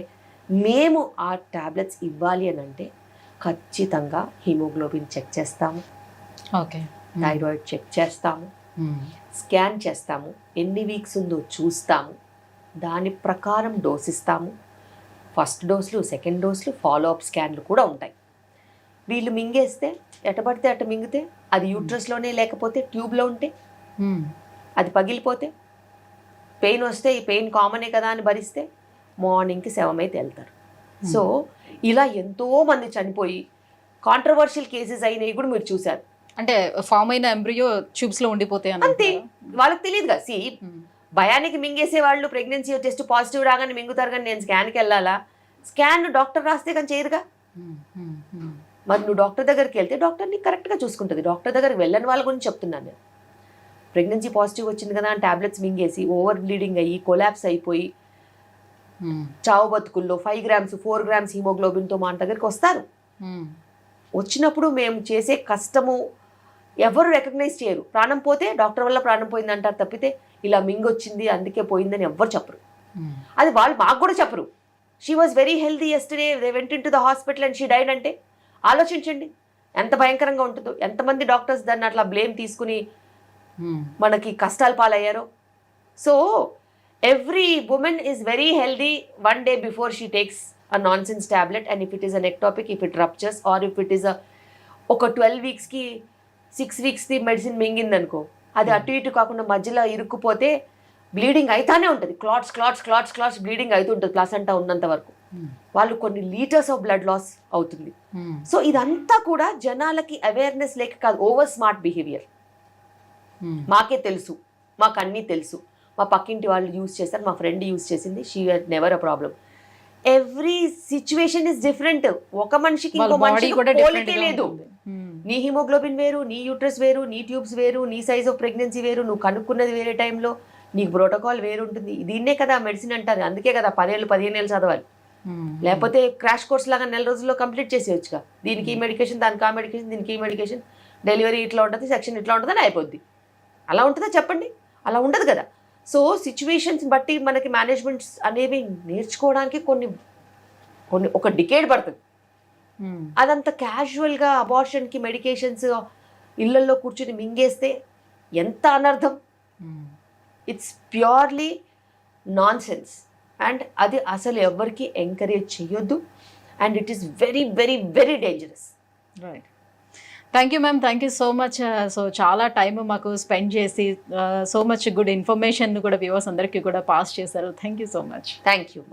మేము ఆ ట్యాబ్లెట్స్ ఇవ్వాలి అని అంటే ఖచ్చితంగా హిమోగ్లోబిన్ చెక్ చేస్తాము,
ఓకే,
థైరాయిడ్ చెక్ చేస్తాము, స్కాన్ చేస్తాము, ఎన్ని వీక్స్ ఉందో చూస్తాము, దాని ప్రకారం డోస్ ఇస్తాము. ఫస్ట్ డోసులు, సెకండ్ డోసులు, ఫాలో అప్ స్కాన్లు కూడా ఉంటాయి. వీళ్ళు మింగేస్తే ఎట్టబడితే అట్ట మింగితే, అది యూట్రస్లోనే లేకపోతే ట్యూబ్లో ఉంటే, అది పగిలిపోతే, పెయిన్ వస్తే ఈ పెయిన్ కామనే కదా అని భరిస్తే మార్నింగ్కి శవమైతే వెళ్తారు. సో ఇలా ఎంతోమంది చనిపోయి కాంట్రవర్షియల్ కేసెస్ అయినవి కూడా మీరు చూశారు.
అంటే ఫామ్ అయిన ఎంబ్రియో ట్యూబ్స్లో ఉండిపోతాయి
అంతే, వాళ్ళకి తెలియదు కదా. సి భయానికి మింగేసే వాళ్ళు ప్రెగ్నెన్సీ టెస్ట్ పాజిటివ్ రాగానే మింగుతారు, కానీ నేను స్కాన్కి వెళ్ళాలా? స్కాన్ డాక్టర్ రాస్తే కానీ చేయరుగా. మరి నువ్వు డాక్టర్ దగ్గరికి వెళ్తే డాక్టర్ నీకు కరెక్ట్గా చూసుకుంటుంది. డాక్టర్ దగ్గరికి వెళ్ళని వాళ్ళ గురించి చెప్తున్నాను నేను. ప్రెగ్నెన్సీ పాజిటివ్ వచ్చింది కదా అని టాబ్లెట్స్ మింగేసి ఓవర్ బ్లీడింగ్ అయ్యి కొలాప్స్ అయిపోయి చావు బతుకుల్లో 5 grams 4 grams హీమోగ్లోబిన్తో మా దగ్గరికి వస్తారు. వచ్చినప్పుడు మేము చేసే కష్టము ఎవరు రికగ్నైజ్ చేయరు. ప్రాణం పోతే డాక్టర్ వల్ల ప్రాణం పోయింది అంటారు తప్పితే ఇలా మింగొచ్చింది అందుకే పోయిందని ఎవ్వరు చెప్పరు. అది వాళ్ళు మాకు కూడా చెప్పరు. She was very healthy yesterday, they went in to the hospital and she died అంటే ఆలోచించండి ఎంత భయంకరంగా ఉంటుందో. ఎంతమంది డాక్టర్స్ దాన్ని అట్లా బ్లేమ్ తీసుకుని మనకి కష్టాలు పాలయ్యారో. So every woman is very healthy one day before she takes a nonsense tablet. And if it is an ectopic, if it ruptures or if it is ఒక 12 weeksకి 6 weeksది మెడిసిన్ మింగిందనుకో, అది అటు ఇటు కాకుండా మధ్యలో ఇరుక్కుపోతే బ్లీడింగ్ అవుతానే ఉంటుంది. Clots clots clots clots bleeding అవుతుంటుంది placenta ఉన్నంత వరకు. వాళ్ళు కొన్ని లీటర్స్ ఆఫ్ బ్లడ్ లాస్ అవుతుంది. సో ఇదంతా కూడా జనాలకి అవేర్నెస్ లేక కాదు, ఓవర్ స్మార్ట్ బిహేవియర్. మాకే తెలుసు, మాకు అన్నీ తెలుసు, మా పక్కింటి వాళ్ళు యూజ్ చేస్తారు, మా ఫ్రెండ్ యూజ్ చేసింది, she had never a problem. Every situation is different. ఒక మనిషికి ఇంకో మనిషికి పోలికే లేదు. నీ హిమోగ్లోబిన్ వేరు, నీ యూట్రస్ వేరు, నీ ట్యూబ్స్ వేరు, నీ సైజ్ ఆఫ్ ప్రెగ్నెన్సీ వేరు, నువ్వు కనుక్కున్నది వేరే టైంలో, నీకు ప్రోటోకాల్ వేరు ఉంటుంది. దీన్నే కదా మెడిసిన్ అంటారు. అందుకే కదా 10 ఏళ్ళు 15 ఏళ్ళు చదవాలి. లేకపోతే క్రాష్ కోర్స్ లాగా 4 రోజుల్లో కంప్లీట్ చేసేయచ్చుగా. దీనికి ఈ మెడికేషన్, దానికి ఆ మెడికేషన్, దీనికి ఈ మెడికేషన్, డెలివరీ ఇట్లా ఉంటుంది, సెక్షన్ ఇట్లా ఉంటుంది అని అయిపోద్ది. అలా ఉంటుందా చెప్పండి? అలా ఉండదు కదా. సో సిచ్యువేషన్స్ బట్టి మనకి మేనేజ్మెంట్స్ అనేవి నేర్చుకోవడానికి కొన్ని ఒక డికేడ్ పడుతుంది. అదంతా క్యాజువల్గా అబార్షన్కి మెడికేషన్స్ ఇళ్లల్లో కూర్చుని మింగేస్తే ఎంత అనర్థం. It's purely non sense. And అది అసలు ఎవరికి ఎంకరేజ్ చేయొద్దు. And it is very very very dangerous.
Right. Thank you ma'am, thank you so much. So చాలా టైం మాకు స్పెండ్ చేసి సో మచ్ గుడ్ ఇన్ఫర్మేషన్ కూడా వ్యూవర్స్ అందరికీ కూడా పాస్ చేశారు. Thank you so much.
Thank you.